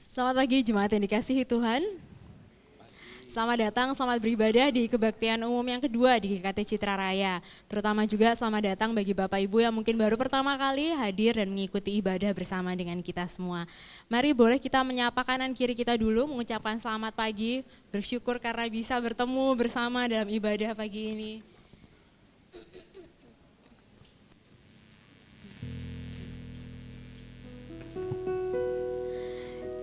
Selamat pagi jemaat yang dikasihi Tuhan. Selamat datang, selamat beribadah di kebaktian umum yang kedua di GKT Citra Raya. Terutama juga selamat datang bagi Bapak Ibu yang mungkin baru pertama kali hadir dan mengikuti ibadah bersama dengan kita semua. Mari boleh kita menyapa kanan kiri kita dulu, mengucapkan selamat pagi, bersyukur karena bisa bertemu bersama dalam ibadah pagi ini.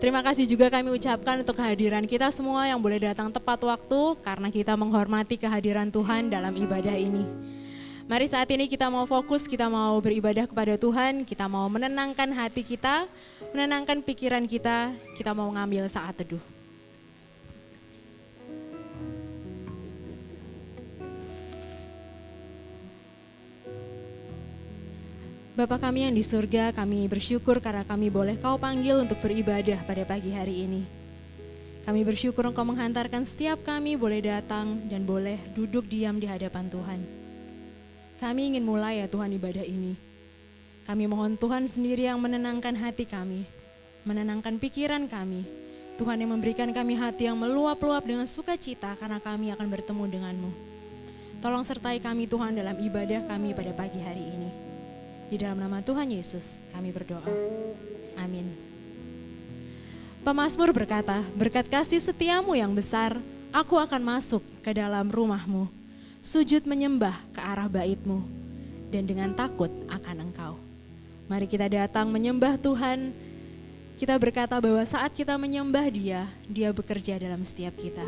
Terima kasih juga kami ucapkan untuk kehadiran kita semua yang boleh datang tepat waktu karena kita menghormati kehadiran Tuhan dalam ibadah ini. Mari saat ini kita mau fokus, kita mau beribadah kepada Tuhan, kita mau menenangkan hati kita, menenangkan pikiran kita mau ngambil saat teduh. Bapa kami yang di surga, kami bersyukur karena kami boleh Kau panggil untuk beribadah pada pagi hari ini. Kami bersyukur Engkau menghantarkan setiap kami boleh datang dan boleh duduk diam di hadapan Tuhan. Kami ingin mulai ya Tuhan ibadah ini. Kami mohon Tuhan sendiri yang menenangkan hati kami, menenangkan pikiran kami. Tuhan yang memberikan kami hati yang meluap-luap dengan sukacita karena kami akan bertemu denganmu. Tolong sertai kami Tuhan dalam ibadah kami pada pagi hari ini. Di dalam nama Tuhan Yesus kami berdoa. Amin. Pemazmur berkata, berkat kasih setiamu yang besar, aku akan masuk ke dalam rumahmu, sujud menyembah ke arah baitmu, dan dengan takut akan Engkau. Mari kita datang menyembah Tuhan. Kita berkata bahwa saat kita menyembah Dia, Dia bekerja dalam setiap kita.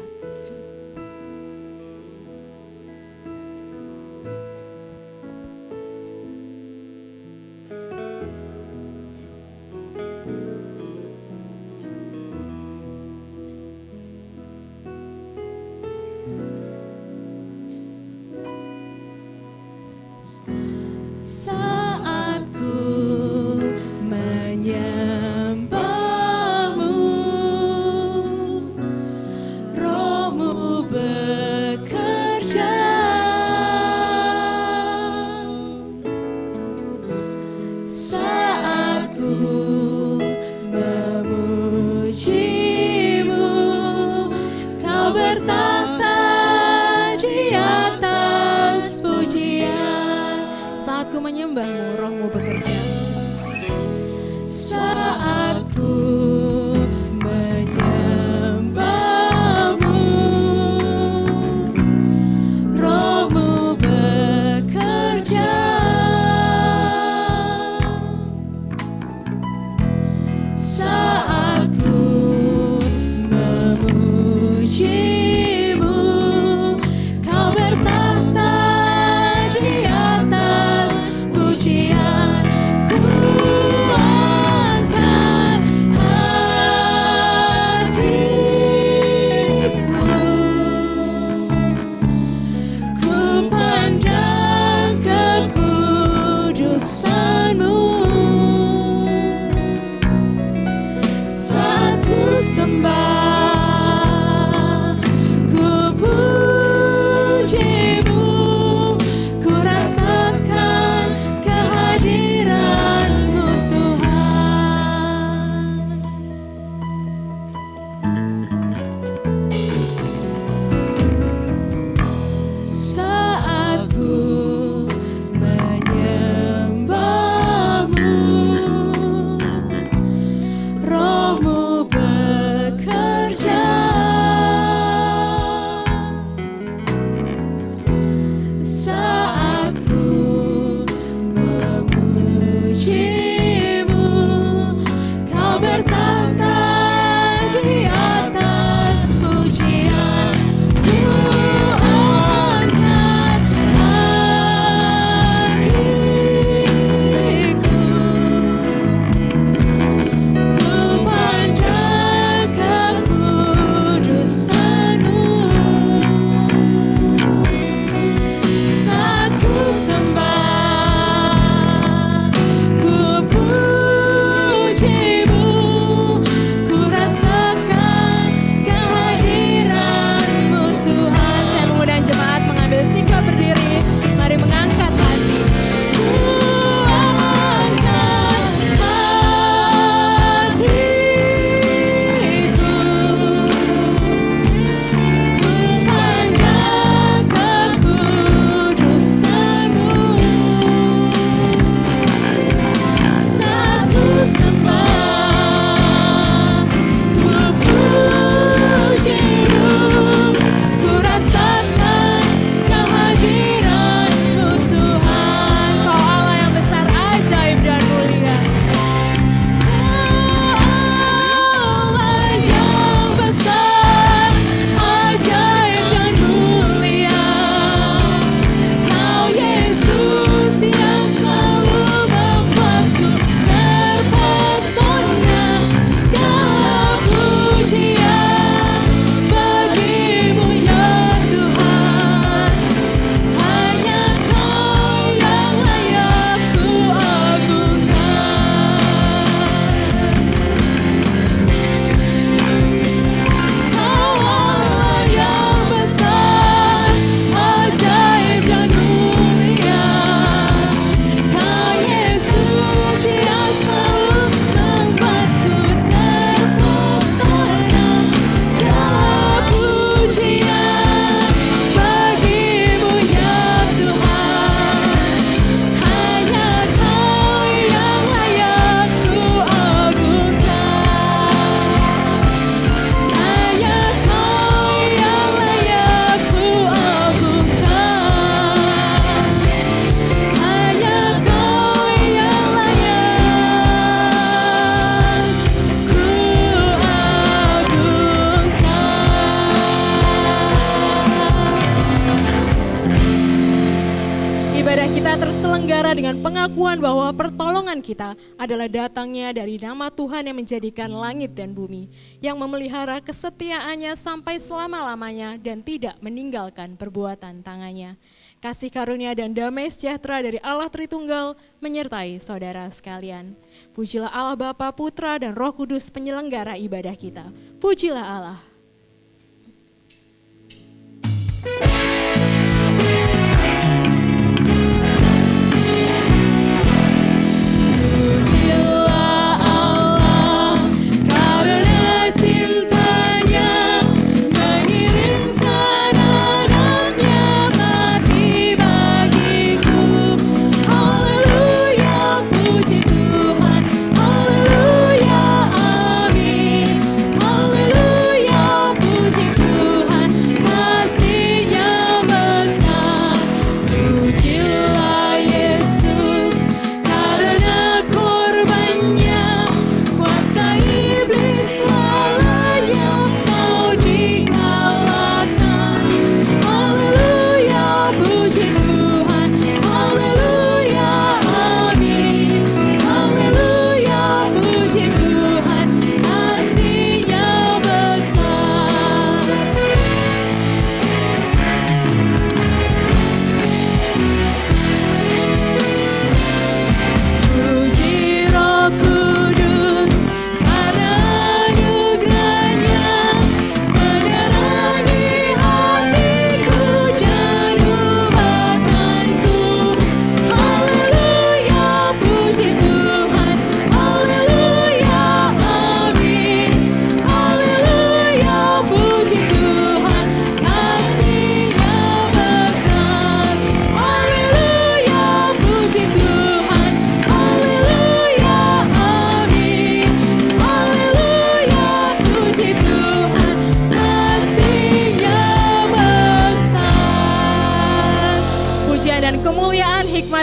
Ibadah kita terselenggara dengan pengakuan bahwa pertolongan kita adalah datangnya dari nama Tuhan yang menjadikan langit dan bumi, yang memelihara kesetiaannya sampai selama-lamanya dan tidak meninggalkan perbuatan tangannya. Kasih karunia dan damai sejahtera dari Allah Tritunggal menyertai saudara sekalian. Pujilah Allah Bapa, Putra, dan Roh Kudus penyelenggara ibadah kita. Pujilah Allah.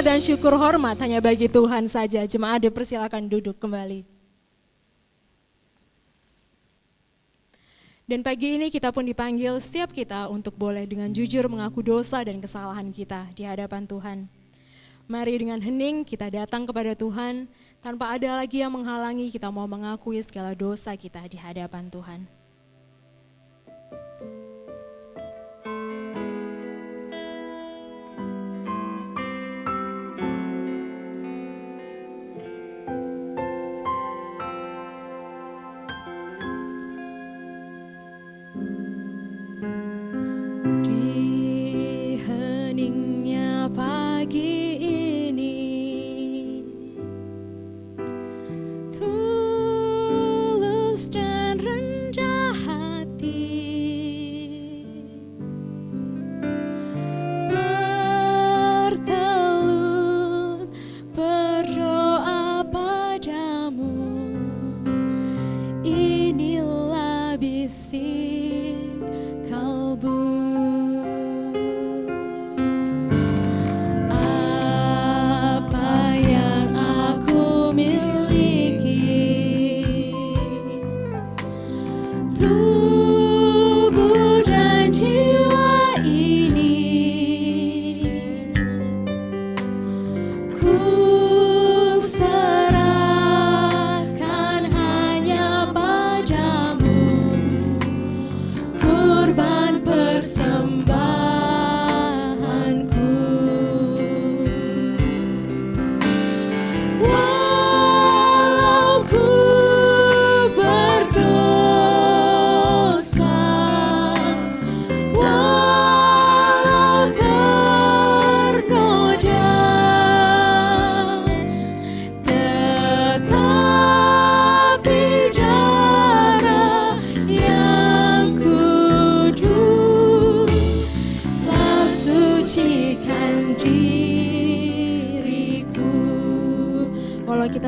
Dan syukur hormat hanya bagi Tuhan saja. Jemaat dipersilakan duduk kembali. Dan pagi ini kita pun dipanggil setiap kita untuk boleh dengan jujur mengaku dosa dan kesalahan kita di hadapan Tuhan. Mari dengan hening kita datang kepada Tuhan tanpa ada lagi yang menghalangi kita mau mengakui segala dosa kita di hadapan Tuhan.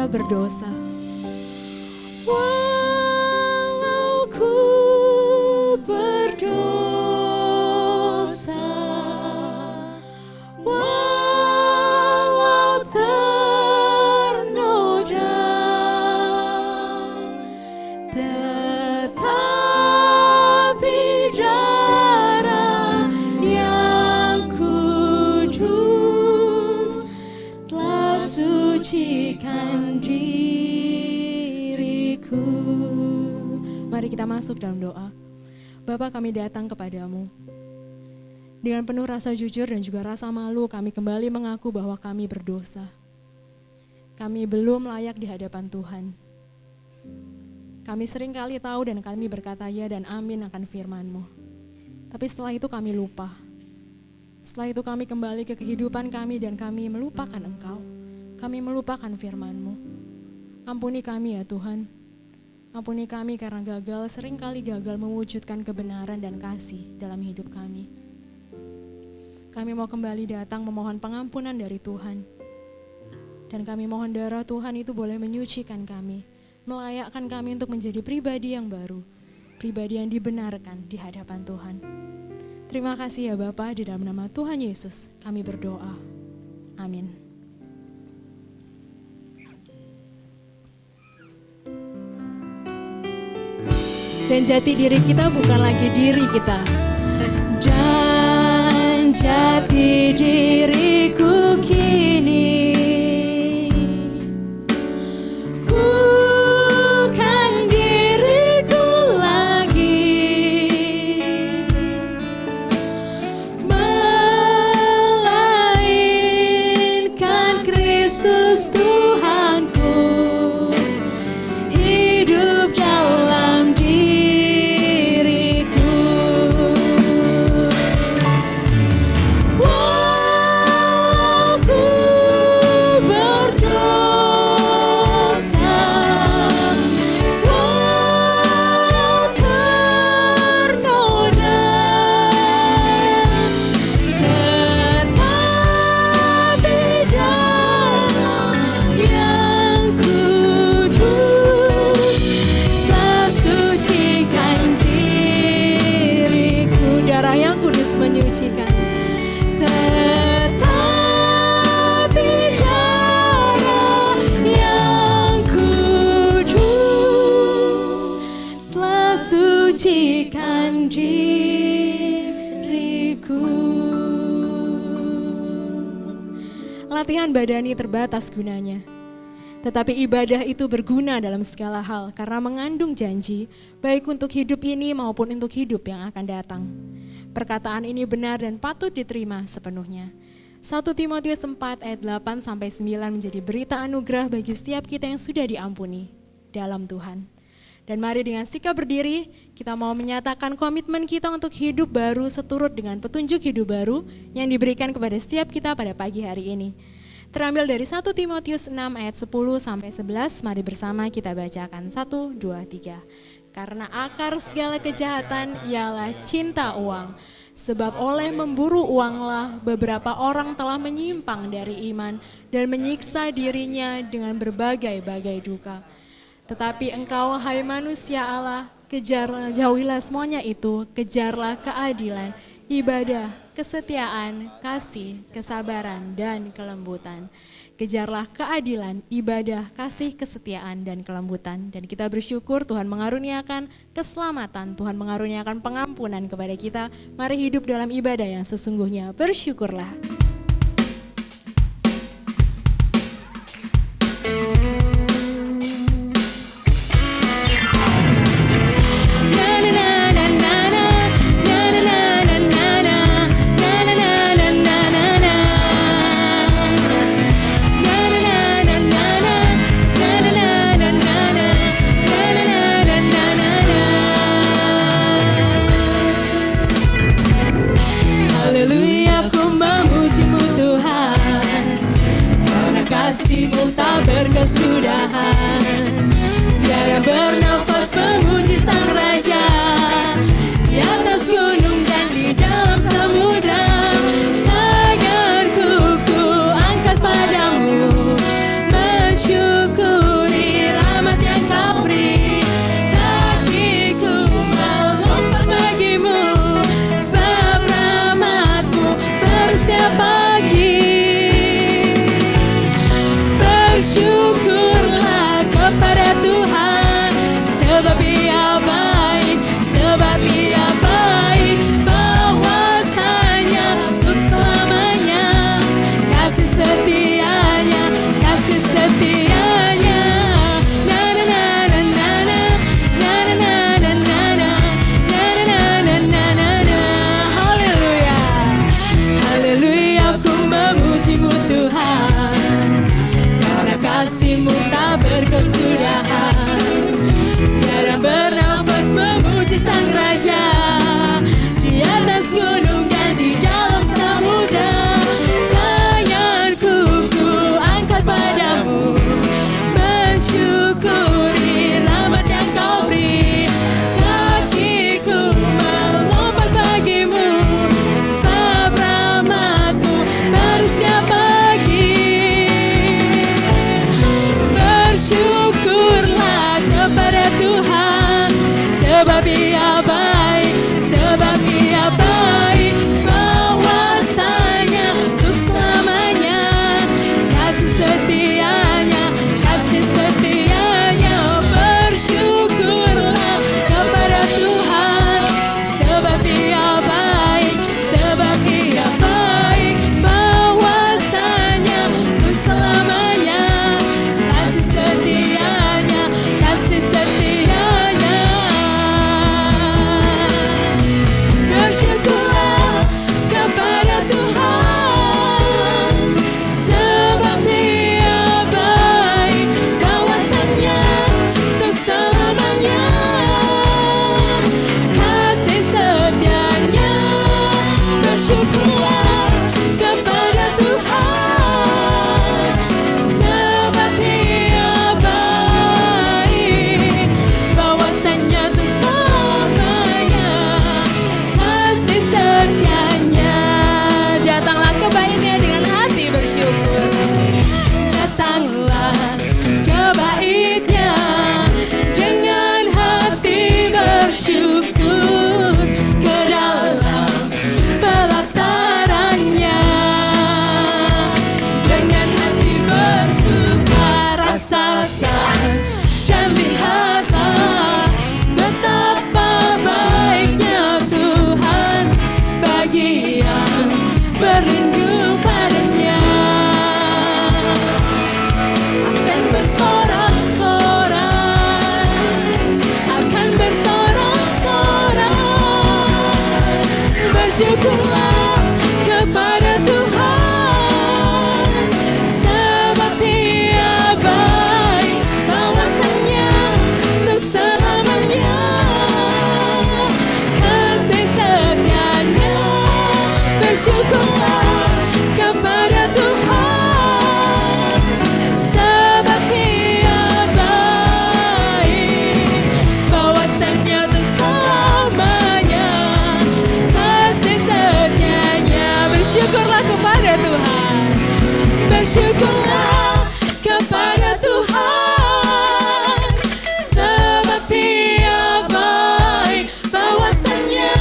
Berdosa. Walau ku berdosa, walau ternoda, tetapi darah yang kudus mari kita masuk dalam doa. Bapa, kami datang kepadamu. Dengan penuh rasa jujur dan juga rasa malu, kami kembali mengaku bahwa kami berdosa. Kami belum layak di hadapan Tuhan. Kami sering kali tahu dan kami berkata ya dan amin akan firman-Mu. Tapi setelah itu kami lupa. Setelah itu kami kembali ke kehidupan kami dan kami melupakan Engkau. Kami melupakan firman-Mu. Ampuni kami ya Tuhan. Ampuni kami karena seringkali gagal mewujudkan kebenaran dan kasih dalam hidup kami. Kami mau kembali datang memohon pengampunan dari Tuhan. Dan kami mohon darah Tuhan itu boleh menyucikan kami, melayakkan kami untuk menjadi pribadi yang baru, pribadi yang dibenarkan di hadapan Tuhan. Terima kasih ya Bapa, di dalam nama Tuhan Yesus kami berdoa. Amin. Dan jati diri kita bukan lagi diri kita. Dan jati diriku kini bukan diriku lagi, melainkan Kristus Tuhanku hidup dalam diriku. Walau ku berdosa, walau ternoda, tetapi darah yang kudus telah sucikan diriku. Darah yang kudus menyucikan. Tetapi darah yang kudus telah sucikan diriku. Latihan badani terbatas gunanya. Tetapi ibadah itu berguna dalam segala hal karena mengandung janji, baik untuk hidup ini maupun untuk hidup yang akan datang. Perkataan ini benar dan patut diterima sepenuhnya. 1 Timotius 4 ayat 8-9 menjadi berita anugerah bagi setiap kita yang sudah diampuni dalam Tuhan. Dan mari dengan sikap berdiri, kita mau menyatakan komitmen kita untuk hidup baru seturut dengan petunjuk hidup baru yang diberikan kepada setiap kita pada pagi hari ini. Terambil dari 1 Timotius 6 ayat 10-11, mari bersama kita bacakan 1, 2, 3. Karena akar segala kejahatan ialah cinta uang. Sebab oleh memburu uanglah beberapa orang telah menyimpang dari iman dan menyiksa dirinya dengan berbagai-bagai duka. Tetapi engkau, hai manusia Allah, kejarlah, jauhilah semuanya itu, kejarlah keadilan, ibadah, kesetiaan, kasih, kesabaran, dan kelembutan. Kejarlah keadilan, ibadah, kasih, kesetiaan, dan kelembutan. Dan kita bersyukur Tuhan mengaruniakan keselamatan, Tuhan mengaruniakan pengampunan kepada kita. Mari hidup dalam ibadah yang sesungguhnya. Bersyukurlah. Tak berkesudahan, biar bernafas memuji Sang Raja di atas gunung dan di dalam samudra. Tanganku ku angkat padamu, mensyukuri rahmat yang kau beri. Kakiku melompat bagimu, sebab rahmatmu terus setiap pagi. Bersyukurlah kepada Tuhan memuji-Mu Tuhan, karena kasih-Mu tak berkesudahan. Biar bernafas memuji Sang Raja, di atas gunung dan di dalam samudra. Tanganku ku angkat padamu, mensyukuri rahmat yang Kau beri. Kakiku melompat bagimu, sebab rahmat-Mu baru setiap pagi. Bersyukurlah kepada Tuhan, sebab Ia baik, sebab Ia baik. Kuasanya untuk selamanya, kasih setianya, kasih setianya. Bersyukurlah kepada Tuhan, sebab Ia baik, sebab Ia baik. Kuasanya untuk selamanya, kasih setianya, kasih setianya. Bersyukurlah kepada Tuhan, sebab Dia baik. Kuasanya untuk selamanya, kasih setianya. Bersyukurlah kepada Tuhan, sebab Dia baik. Bahwasanya untuk selamanya, kasih setianya. Datanglah ke baitnya dengan hati bersyukur. Datanglah ke baitnya dengan hati bersyukur, ke dalam pelatarannya dengan hati bersuka. Rasakan dan lihatlah betapa baiknya Tuhan bagi yang berlindung padanya. Akan bersorak-sorak, akan bersorak-sorak. Bersyukurlah kepada Tuhan, sebab Dia baik. Bahwasanya untuk selamanya, kasih setianya. Bersyukurlah kepada Tuhan, sebab Dia baik. Bahwasanya untuk selamanya, kasih setianya. Bersyukurlah kepada Tuhan, bersyukurlah kepada Tuhan, sebab Dia baik. Bahwasanya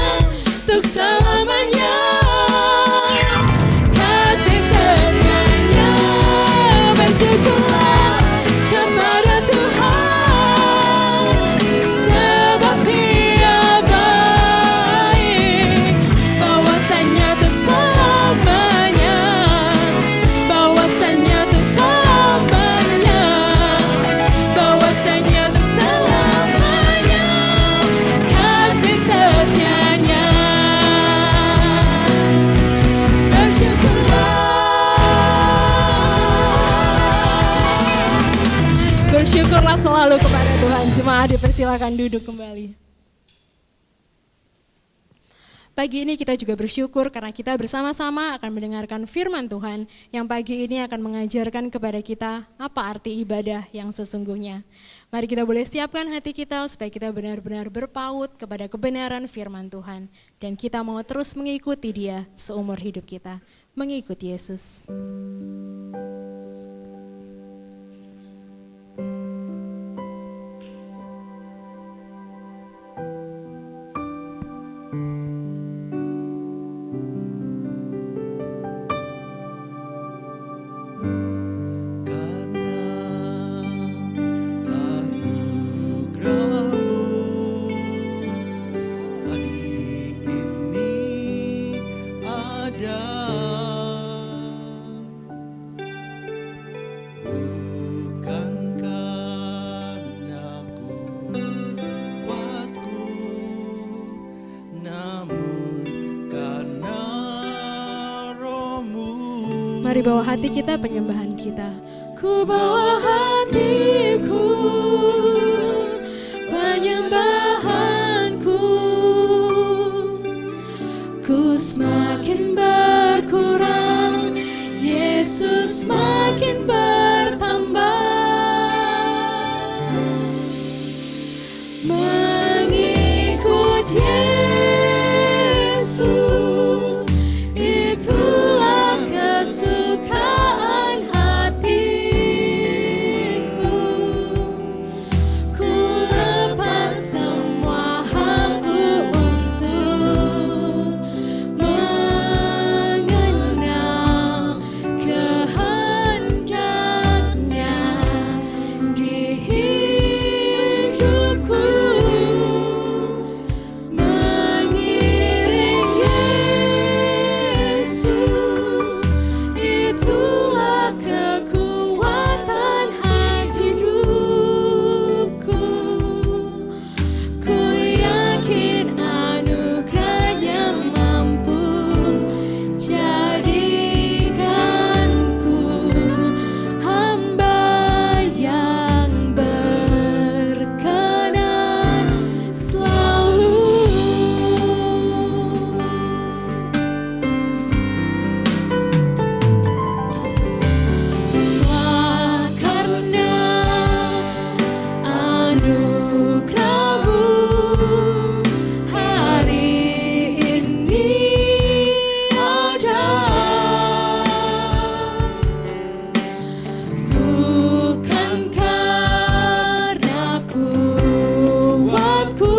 untuk selamanya, kasih setianya. Bersyukurlah kepada Tuhan, sebab Dia baik. Bahwasanya untuk selamanya, bahwasanya untuk selamanya, bahwasanya untuk selamanya, kasih setianya. Bersyukurlah selalu kepada Tuhan. Jemaat dipersilakan duduk kembali. Pagi ini kita juga bersyukur karena kita bersama-sama akan mendengarkan firman Tuhan yang pagi ini akan mengajarkan kepada kita apa arti ibadah yang sesungguhnya. Mari kita boleh siapkan hati kita supaya kita benar-benar berpaut kepada kebenaran firman Tuhan. Dan kita mau terus mengikuti Dia seumur hidup kita, mengikuti Yesus. Mari bawa hati kita, penyembahan kita. Ku bawa hatiku, penyembahanku. Ku semakin berkurang, Yesus semakin bertambah. Mengikut Yesus, itulah kesukaan hatiku. Ku lepas semua hakku untuk mengenal kehendaknya di hidupku. Mengiring Yesus, itulah kekuatan hidupku. Ku yakin anugerahnya mampu jadikanku hamba yang berkenan selalu. Semua karena anugerah-Mu hari ini ada. Bukan karena kuatku,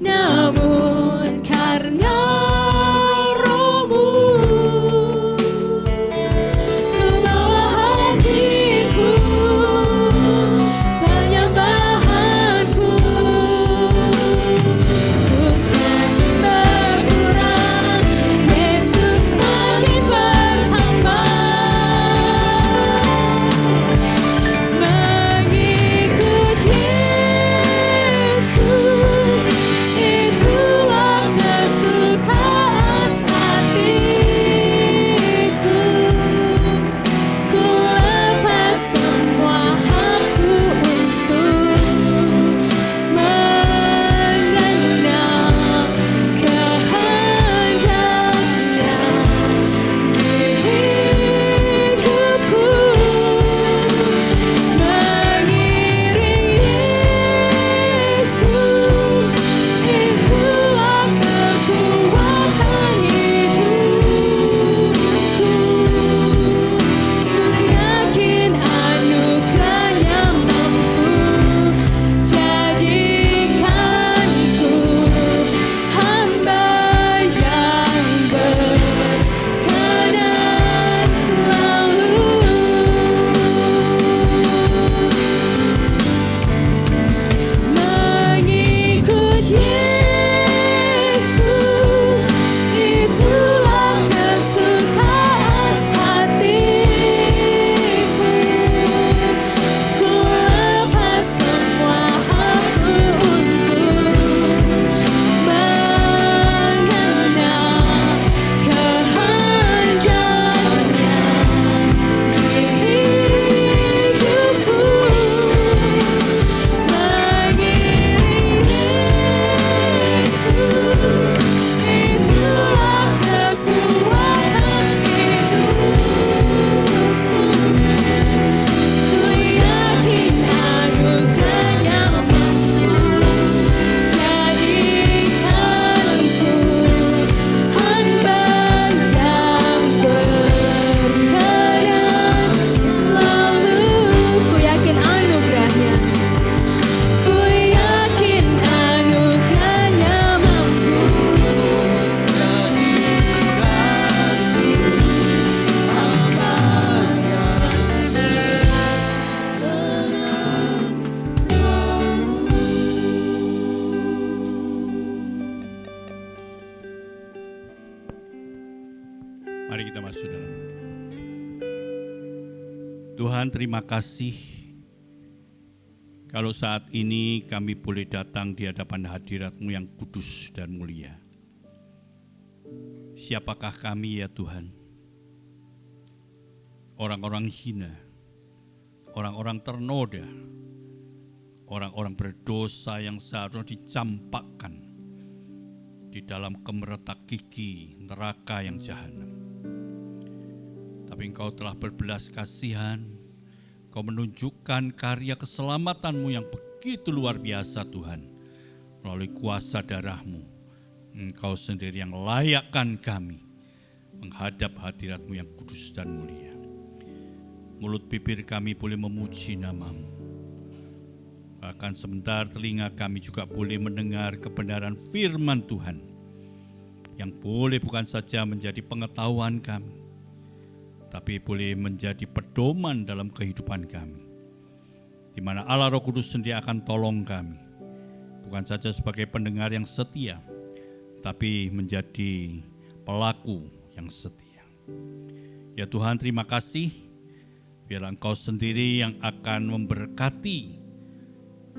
namun karena Roh-Mu. Ku bawa hatiku, penyembahanku. Ku semakin berkurang, Yesus semakin bertambah. Mengikut Yesus, itulah kesukaan hatiku. Ku lepas semua hakku untuk mengenal kehendaknya di hidupku. Mengiring Yesus, itulah kekuatan hidupku. Ku yakin anugerahnya mampu jadikanku hamba yang berkenan selalu. Mengikut Yesus, itulah kesukaan hatiku. Ku lepas semua hakku untuk mengenal kehendaknya di hidupku. Mengiring Yesus, itulah kekuatan hidupku. Ku yakin anugerahnya mampu jadikanku hamba yang berkenan selalu. Ku yakin anugerahnya, ku yakin anugerahnya mampu Mari kita masuk dalam. Tuhan, terima kasih kalau saat ini kami boleh datang di hadapan hadirat-Mu yang kudus dan mulia. Siapakah kami ya Tuhan? orang-orang hina, orang-orang ternoda, orang-orang berdosa yang seharusnya dicampakkan di dalam kemeretak gigi neraka yang jahanam. Tapi Engkau telah berbelas kasihan, Engkau menunjukkan karya keselamatanmu yang begitu luar biasa Tuhan. Melalui kuasa darah-Mu, Engkau sendiri yang layakkan kami menghadap hadirat-Mu yang kudus dan mulia. Mulut bibir kami boleh memuji nama-Mu. Bahkan sebentar telinga kami juga boleh mendengar kebenaran firman Tuhan yang boleh bukan saja menjadi pengetahuan kami, tapi boleh menjadi pedoman dalam kehidupan kami, di mana Allah Roh Kudus sendiri akan tolong kami, bukan saja sebagai pendengar yang setia, tapi menjadi pelaku yang setia. Ya Tuhan, terima kasih, biar Engkau sendiri yang akan memberkati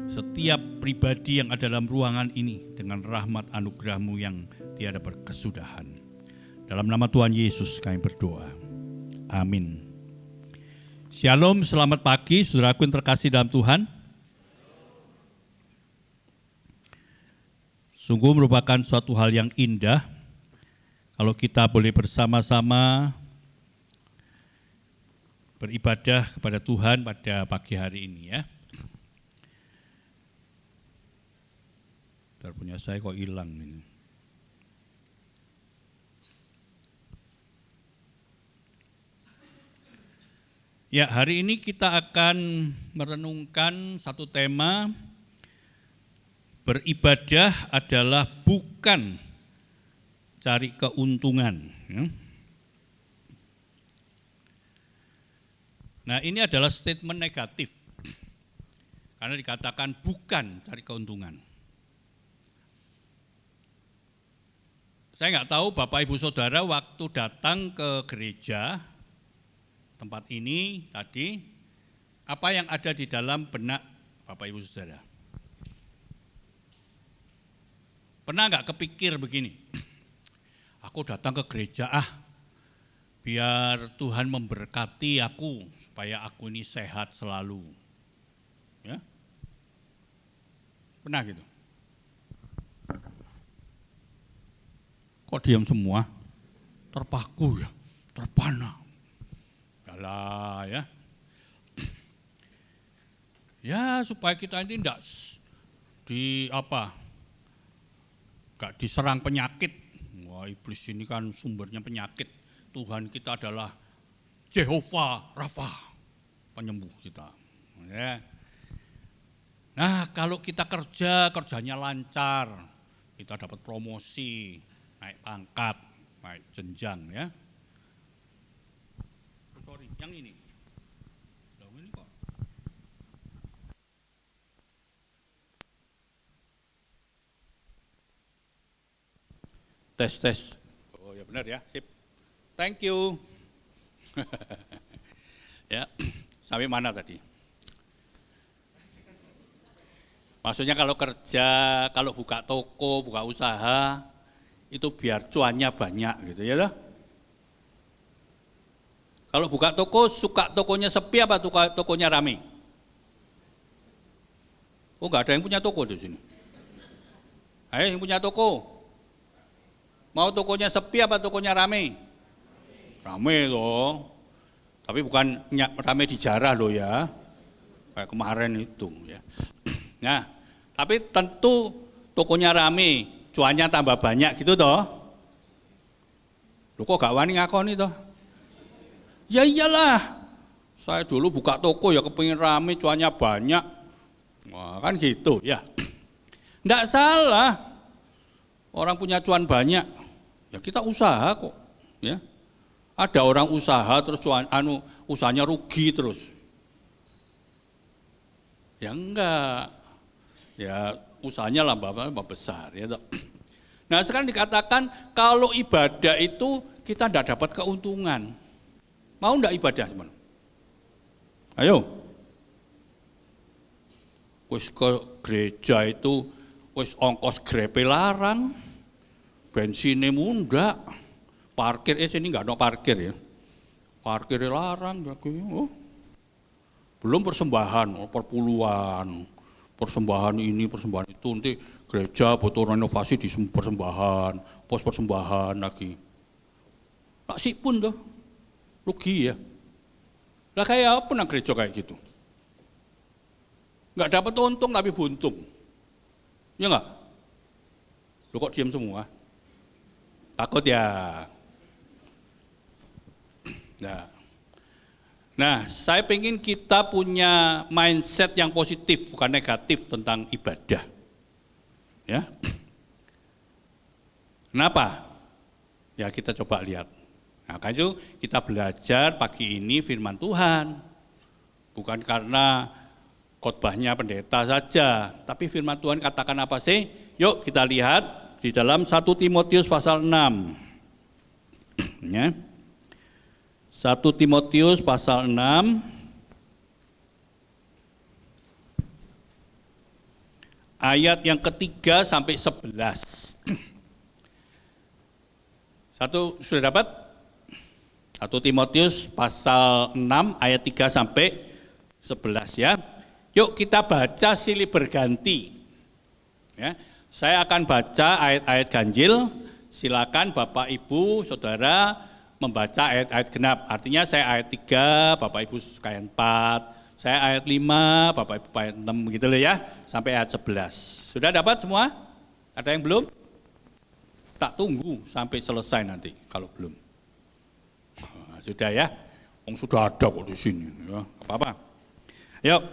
setiap pribadi yang ada dalam ruangan ini dengan rahmat anugerah-Mu yang tiada berkesudahan. Dalam nama Tuhan Yesus kami berdoa. Amin. Shalom, selamat pagi saudaraku yang terkasih dalam Tuhan. Sungguh merupakan suatu hal yang indah kalau kita boleh bersama-sama beribadah kepada Tuhan pada pagi hari ini ya. Bentar, punya saya kok hilang ini. Ya, hari ini kita akan merenungkan satu tema, beribadah adalah bukan cari keuntungan. Nah, ini adalah statement negatif, karena dikatakan bukan cari keuntungan. Saya nggak tahu Bapak Ibu Saudara waktu datang ke gereja, tempat ini tadi, apa yang ada di dalam benak Bapak Ibu Saudara? Pernah nggak kepikir begini, aku datang ke gereja biar Tuhan memberkati aku supaya aku ini sehat selalu, ya? Pernah gitu? Kok diam semua? Terpaku ya, terpana. Yalah ya. Ya supaya kita ini enggak diserang penyakit. Wah, iblis ini kan sumbernya penyakit. Tuhan kita adalah Jehovah Rafa, penyembuh kita. Ya. Nah, kalau kita kerjanya lancar, kita dapat promosi, naik pangkat, naik jenjang ya. Sorry, yang ini. Loh, ini kok. Tes. Oh ya benar ya, sip. Thank you. Ya, sampai mana tadi? Maksudnya kalau kerja, kalau buka toko, buka usaha, itu biar cuannya banyak gitu ya toh. Kalau buka toko, suka tokonya sepi apa tokonya rame? Oh, enggak ada yang punya toko di sini. Ayo yang punya toko. Mau tokonya sepi apa tokonya rame? Rame loh. Tapi bukan rame di jarah loh ya. Kayak kemarin itu ya. Nah, tapi tentu tokonya rame, cuannya tambah banyak gitu toh. Loh kok gak wani ngakoni toh? Ya iyalah, saya dulu buka toko ya kepengin rame, cuannya banyak. Wah kan gitu ya. Nggak salah, orang punya cuan banyak, ya kita usaha kok. Ya, ada orang usaha terus usahanya rugi terus. Ya enggak, ya usahanya lambah besar. Ya. Nah sekarang dikatakan kalau ibadah itu kita tidak dapat keuntungan. Mau enggak ibadah teman? Ayo. Wis ke gereja itu wis ongkos grepe larang, bensinnya mundak, parkir sini enggak ada parkir ya. Parkir larang, oh. Belum persembahan, perpuluhan, persembahan ini, persembahan itu, nanti gereja butuh renovasi di persembahan, pos persembahan lagi. Tak sih pun tuh, rugi ya. Lah kayak apa nang gereja kayak gitu? Nggak dapat untung tapi buntung, ya nggak? Lu kok diam semua? Takut ya? Nah, saya pengen kita punya mindset yang positif, bukan negatif tentang ibadah. Ya. Kenapa? Ya kita coba lihat. Nah, karena itu kita belajar pagi ini firman Tuhan. Bukan karena khotbahnya pendeta saja, tapi firman Tuhan katakan apa sih? Yuk kita lihat di dalam 1 Timotius pasal 6. Ya. 1 Timotius pasal 6 ayat yang ketiga sampai 11. Satu sudah dapat? 1 Timotius pasal 6 ayat 3 sampai 11 ya. Yuk kita baca silih berganti. Ya. Saya akan baca ayat-ayat ganjil, silakan Bapak Ibu Saudara membaca ayat-ayat genap, artinya saya ayat 3, Bapak Ibu ayat 4, saya ayat 5, Bapak Ibu ayat 6, gitu loh ya, sampai ayat 11. Sudah dapat semua? Ada yang belum? Tak tunggu sampai selesai nanti, kalau belum. Nah, sudah ya, sudah ada kok di sini, ya, apa-apa. Yuk,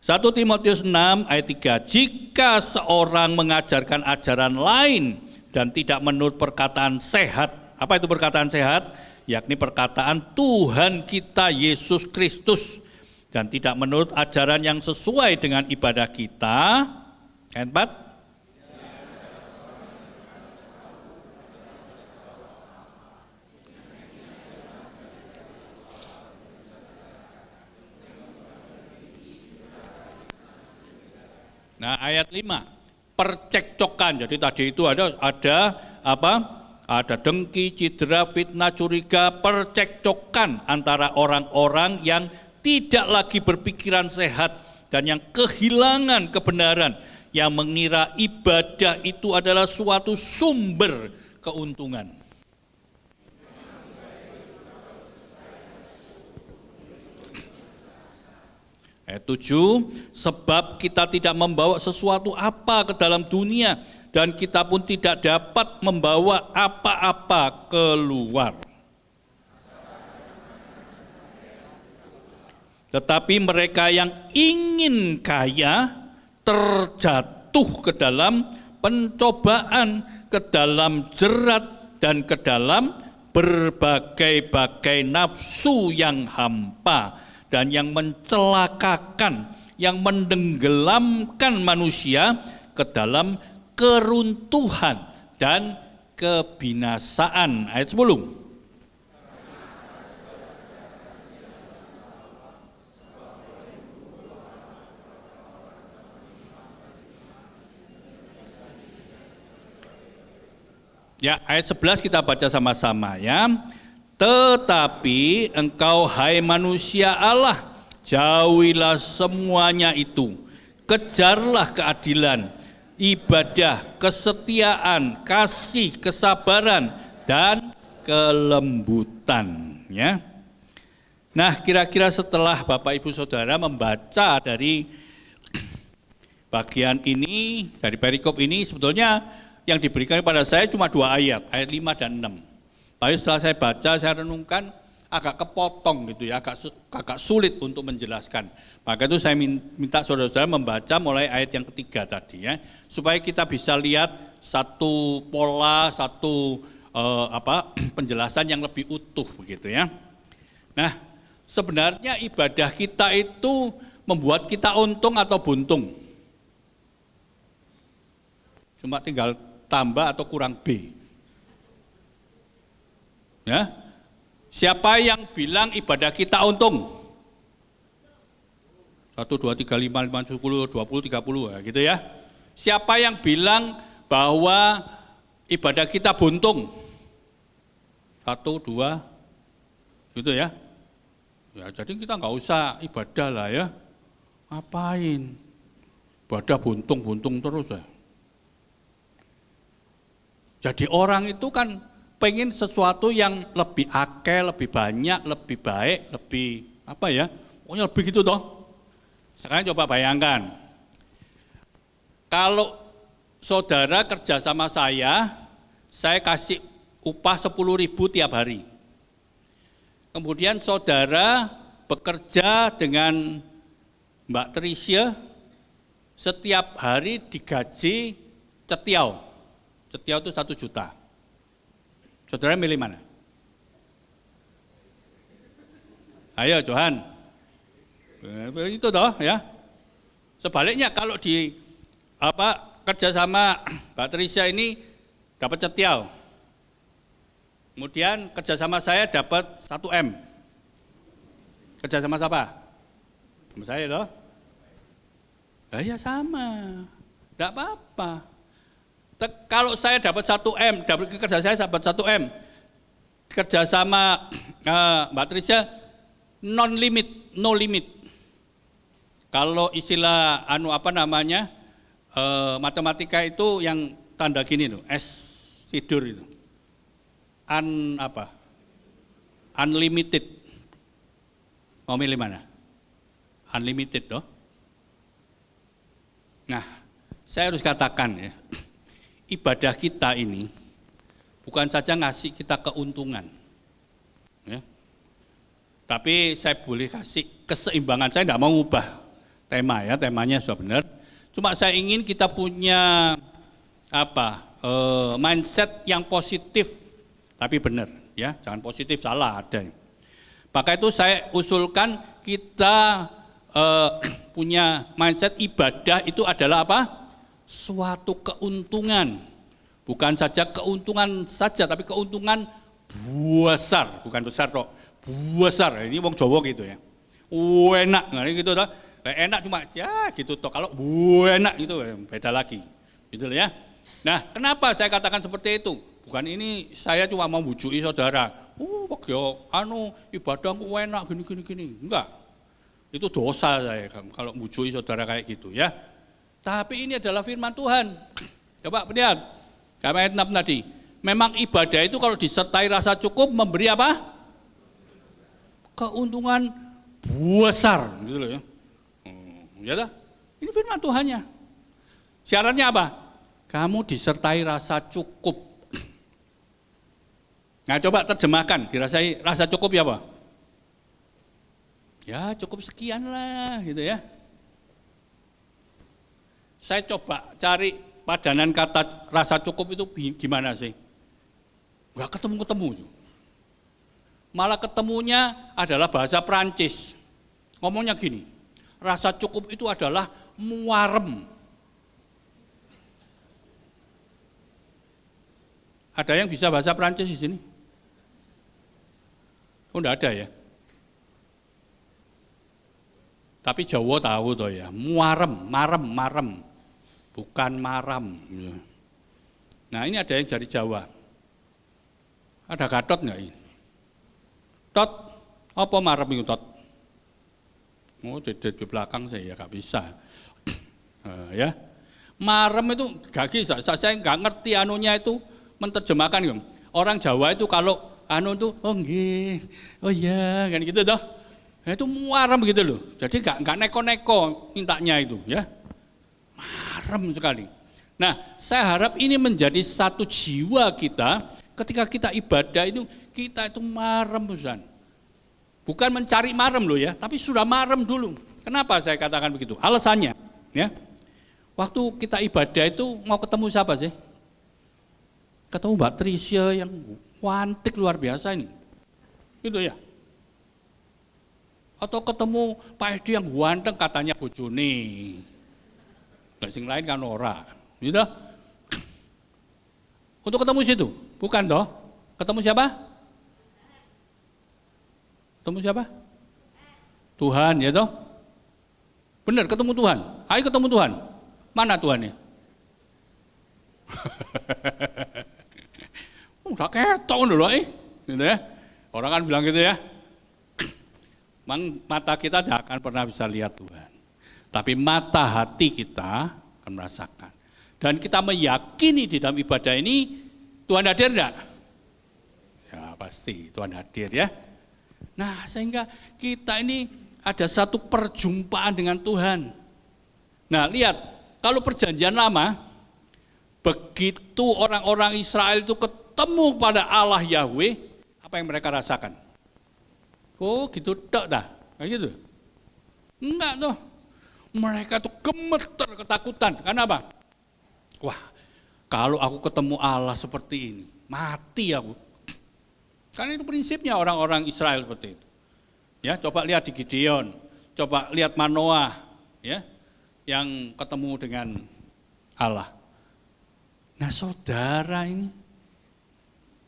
1 Timotius 6 ayat 3, jika seorang mengajarkan ajaran lain dan tidak menurut perkataan sehat. Apa itu perkataan sehat? Yakni perkataan Tuhan kita Yesus Kristus dan tidak menurut ajaran yang sesuai dengan ibadah kita. Ayat 4. Nah, ayat 5. Percekcokan. Jadi tadi itu ada apa? Ada dengki, cedera, fitnah, curiga, percekcokan antara orang-orang yang tidak lagi berpikiran sehat dan yang kehilangan kebenaran, yang mengira ibadah itu adalah suatu sumber keuntungan. Ayat 7, sebab kita tidak membawa sesuatu apa ke dalam dunia, dan kita pun tidak dapat membawa apa-apa keluar. Tetapi mereka yang ingin kaya terjatuh ke dalam pencobaan, ke dalam jerat, dan ke dalam berbagai-bagai nafsu yang hampa dan yang mencelakakan, yang menenggelamkan manusia ke dalam keruntuhan dan kebinasaan. Ayat 10. Ya, ayat 11 kita baca sama-sama ya. Tetapi engkau hai manusia Allah, jauhilah semuanya itu. Kejarlah keadilan, ibadah, kesetiaan, kasih, kesabaran, dan kelembutan. Ya. Nah, kira-kira setelah Bapak Ibu Saudara membaca dari bagian ini, dari perikop ini, sebetulnya yang diberikan kepada saya cuma 2 ayat, ayat 5 dan 6. Tapi setelah saya baca, saya renungkan, agak kepotong gitu ya, agak sulit untuk menjelaskan. Maka itu saya minta saudara-saudara membaca mulai ayat yang ketiga tadi ya, supaya kita bisa lihat satu pola, satu penjelasan yang lebih utuh begitu ya. Nah, sebenarnya ibadah kita itu membuat kita untung atau buntung? Cuma tinggal tambah atau kurang B. Ya. Siapa yang bilang ibadah kita untung? 1, 2, 3, 5, 10, 20, 30 ya, gitu ya. Siapa yang bilang bahwa ibadah kita buntung? 1, 2, Gitu ya. Ya jadi kita nggak usah ibadah lah ya. Ngapain? Ibadah buntung-buntung terus ya. Jadi orang itu kan pengen sesuatu yang lebih akeh, lebih banyak, lebih baik, lebih apa ya? Pokoknya lebih gitu toh. Sekarang coba bayangkan. Kalau saudara kerja sama saya kasih upah 10.000 tiap hari. Kemudian saudara bekerja dengan Mbak Trisha, setiap hari digaji cetiau. Cetiau itu 1 juta. Saudara milih mana? Ayo Johan. Itu toh ya. Sebaliknya kalau kerja sama Mbak Trisha ini dapat cetiau. Kemudian kerja sama saya dapat 1 M. Kerja sama siapa? Sama saya loh. Nah, ya sama. Enggak apa-apa. Kalau saya dapat 1 M, kerja saya dapat 1 M. Kerja sama Mbak Trisha no limit. Kalau istilah matematika itu yang tanda gini tuh, S tidur itu. Unlimited. Mau milih mana? Unlimited toh. Nah, saya harus katakan ya, ibadah kita ini bukan saja ngasih kita keuntungan, ya. Tapi saya boleh kasih keseimbangan. Saya tidak mau ngubah tema ya, temanya sudah benar. Cuma saya ingin kita punya mindset yang positif. Tapi benar, ya, jangan positif salah ada. Maka itu saya usulkan kita punya mindset ibadah itu adalah apa? Suatu keuntungan, bukan saja keuntungan saja, tapi keuntungan besar, bukan besar kok, besar. Ini wong Jawa gitu ya. Enak, gitu toh. Enak cuma ya gitu toh. Kalau enak itu beda lagi, gitu ya. Nah, kenapa saya katakan seperti itu? Bukan ini saya cuma mau bujui saudara. Ibadahku enak gini. Enggak. Itu dosa saya kalau bujui saudara kayak gitu ya. Tapi ini adalah firman Tuhan. Coba lihat. Ayat 6 tadi. Memang ibadah itu kalau disertai rasa cukup memberi apa? Keuntungan besar gitu loh ya. Ya, ini firman Tuhannya. Syaratnya apa? Kamu disertai rasa cukup. Nah coba terjemahkan, dirasai rasa cukup ya apa? Ya cukup sekian lah gitu ya. Saya coba cari padanan kata rasa cukup itu gimana sih? Enggak ketemu. Malah ketemunya adalah bahasa Prancis. Ngomongnya gini, rasa cukup itu adalah muarem. Ada yang bisa bahasa Prancis di sini? Oh, enggak ada ya. Tapi Jawa tahu toh ya, marem, bukan maram. Nah ini ada yang dari Jawa. Ada Gatot enggak ini? Tot, apa marem itu tot? Oh, di belakang saya ya nggak bisa. Ya, marem itu gak bisa. Saya nggak ngerti anunya itu menerjemahkan. Orang Jawa itu kalau itu oh nggih, oh iya kan gitu toh. Nah, itu marem gitu loh. Jadi nggak neko-neko mintanya itu ya. Marem sekali. Nah, saya harap ini menjadi satu jiwa kita ketika kita ibadah itu kita itu marem Ustaz. Bukan mencari marem loh ya, tapi sudah marem dulu. Kenapa saya katakan begitu? Alasannya ya. Waktu kita ibadah itu mau ketemu siapa sih? Ketemu Mbak Trisha yang cantik luar biasa ini. Gitu ya. Atau ketemu Pak Edi yang ganteng katanya bojone. Lah sing lain kan ora. Gitu. Untuk ketemu situ, bukan toh? Ketemu siapa? Ketemu siapa? Tuhan ya toh? Benar ketemu Tuhan. Ayo ketemu Tuhan. Mana Tuhannya? Udah ketok dulu gitu ya. Orang kan bilang gitu ya. Mata kita tidak akan pernah bisa lihat Tuhan. Tapi mata hati kita akan merasakan. Dan kita meyakini di dalam ibadah ini Tuhan hadir enggak? Ya pasti Tuhan hadir ya. Nah sehingga kita ini ada satu perjumpaan dengan Tuhan. Nah lihat, kalau perjanjian lama, begitu orang-orang Israel itu ketemu pada Allah Yahweh, apa yang mereka rasakan? Oh gitu tok dah, kayak gitu? Enggak tuh, mereka tuh gemeter ketakutan, karena apa? Wah, kalau aku ketemu Allah seperti ini, mati aku. Karena itu prinsipnya orang-orang Israel seperti itu. Ya, coba lihat di Gideon, coba lihat Manoah, ya, yang ketemu dengan Allah. Nah, saudara ini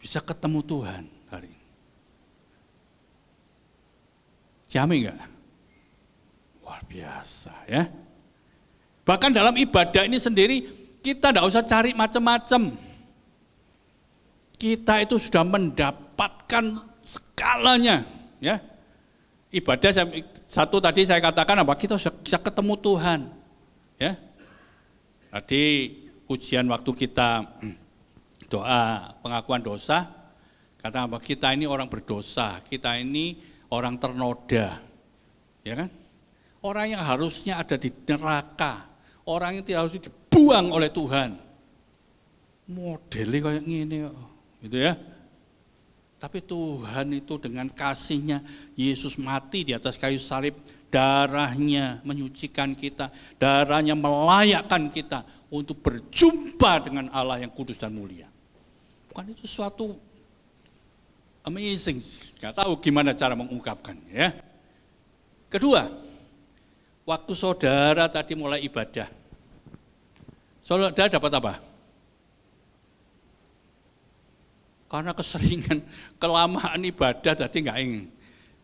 bisa ketemu Tuhan hari ini. Jamin enggak? Luar biasa, ya. Bahkan dalam ibadah ini sendiri kita enggak usah cari macam-macam. Kita itu sudah mendapatkan segalanya, ya. Ibadah satu tadi saya katakan apa? Kita bisa ketemu Tuhan, ya. Tadi ujian waktu kita doa pengakuan dosa, kata apa? Kita ini orang berdosa, kita ini orang ternoda, ya kan? Orang yang harusnya ada di neraka, orang yang harus dibuang oleh Tuhan. Modelnya kayak gini, gitu ya. Tapi Tuhan itu dengan kasih-Nya, Yesus mati di atas kayu salib, darahnya menyucikan kita, darahnya melayakkan kita untuk berjumpa dengan Allah yang kudus dan mulia. Bukan itu suatu amazing, nggak tahu gimana cara mengungkapkan ya. Kedua, waktu saudara tadi mulai ibadah, saudara dapat apa? Karena keseringan, kelamaan ibadah tadi nggak ingin.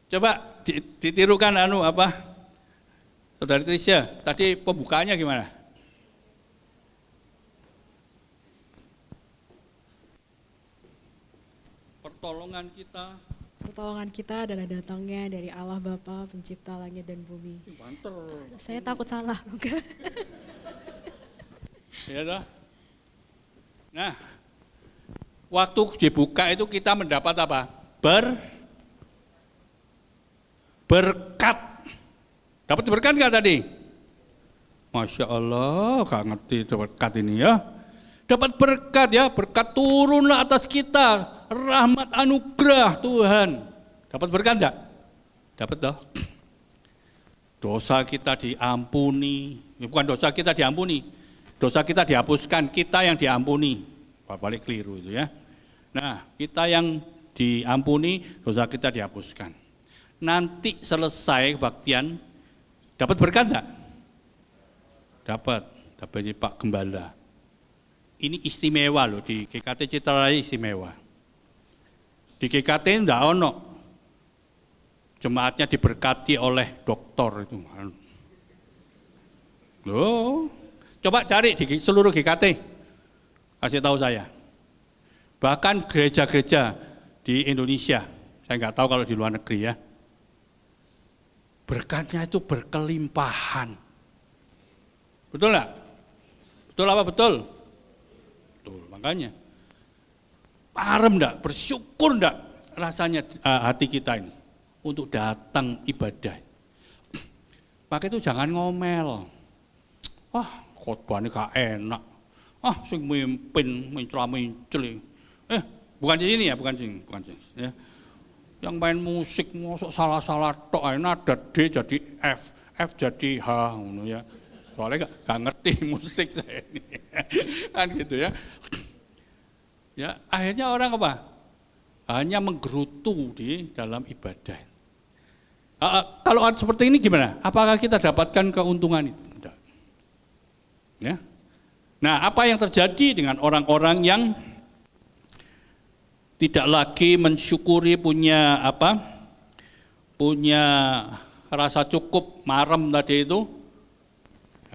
Coba ditirukan Saudari Trisha, tadi pembukaannya gimana? Pertolongan kita adalah datangnya dari Allah Bapa, Pencipta langit dan bumi. Saya takut salah. Ya toh? Nah, waktu dibuka itu kita mendapat apa? Berkat. Dapat berkat nggak tadi? Masya Allah, gak ngerti berkat ini ya. Dapat berkat ya, berkat turunlah atas kita, rahmat anugerah Tuhan. Dapat berkat enggak? Dapat toh. Dosa kita diampuni, bukan dosa kita diampuni, dosa kita dihapuskan, kita yang diampuni. Balik keliru itu ya. Nah, kita yang diampuni, dosa kita dihapuskan. Nanti selesai kebaktian, dapat berkat enggak? Dapat dari Pak Gembala. Ini istimewa loh, di GKT Citra Raya istimewa. Di GKT enggak ono. Jemaatnya diberkati oleh dokter itu. Loh, coba cari di seluruh GKT. Kasih tahu saya. Bahkan gereja-gereja di Indonesia, saya nggak tahu kalau di luar negeri ya. Berkatnya itu berkelimpahan. Betul nggak? Betul apa betul? Betul, makanya. Parem enggak, bersyukur enggak rasanya hati kita ini untuk datang ibadah. Maka itu jangan ngomel. Wah, khotbahnya gak enak. Sing mimpin mencela-menceli. Bukan di sini ya, bukan sini ya. Yang main musik masuk salah-salah tok, nada D jadi F, F jadi H ngono ya. Soalnya gak ngerti musik saya ini. Kan gitu ya. Ya, akhirnya orang apa? Hanya menggerutu di dalam ibadah. Kalau seperti ini gimana? Apakah kita dapatkan keuntungan itu? Tidak. Ya. Nah, apa yang terjadi dengan orang-orang yang tidak lagi mensyukuri punya rasa cukup, marem tadi itu?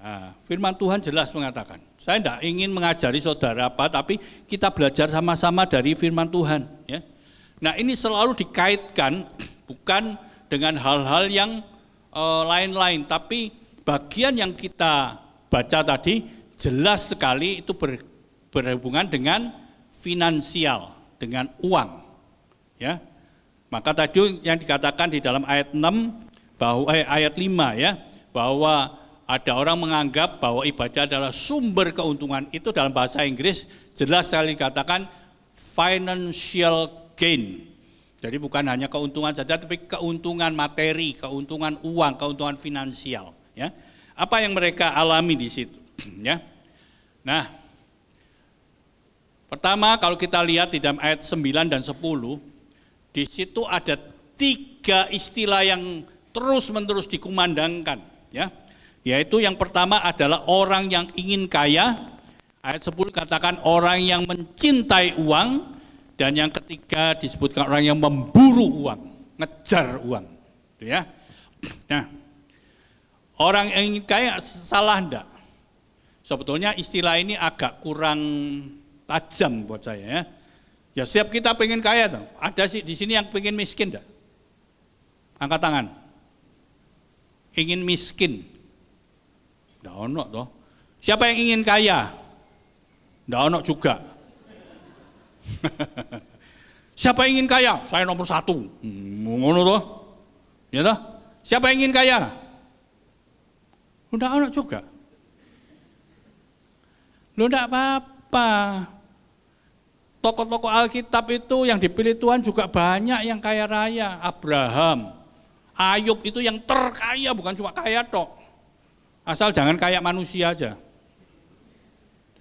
Nah, firman Tuhan jelas mengatakan, saya tidak ingin mengajari saudara tapi kita belajar sama-sama dari firman Tuhan. Ya. Nah ini selalu dikaitkan bukan dengan hal-hal yang lain-lain. Tapi bagian yang kita baca tadi jelas sekali itu berhubungan dengan finansial, dengan uang. Ya. Maka tadi yang dikatakan di dalam ayat 6 bahwa ayat 5 ya, bahwa ada orang menganggap bahwa ibadah adalah sumber keuntungan, itu dalam bahasa Inggris jelas sekali dikatakan financial gain. Jadi bukan hanya keuntungan saja, tapi keuntungan materi, keuntungan uang, keuntungan finansial. Ya, apa yang mereka alami di situ? Ya, nah, pertama kalau kita lihat di dalam ayat 9 dan 10, di situ ada 3 istilah yang terus-menerus dikumandangkan. Ya, yaitu yang pertama adalah orang yang ingin kaya. Ayat 10 katakan orang yang mencintai uang. Dan yang ketiga disebutkan orang yang memburu uang, ngejar uang. Ya. Nah, orang yang ingin kaya salah enggak? Sebetulnya istilah ini agak kurang tajam buat saya ya. Ya setiap kita pengen kaya tuh. Ada sih di sini yang pengen miskin enggak? Angkat tangan. Ingin miskin. Enggak ono toh. Siapa yang ingin kaya? Enggak ono juga. Siapa yang ingin kaya? Saya nomor 1. Ngono toh? Ya toh? Siapa yang ingin kaya? Udah anak juga. Lo enggak apa-apa. Tokoh-tokoh Alkitab itu yang dipilih Tuhan juga banyak yang kaya raya. Abraham, Ayub itu yang terkaya, bukan cuma kaya tok. Asal jangan kayak manusia aja.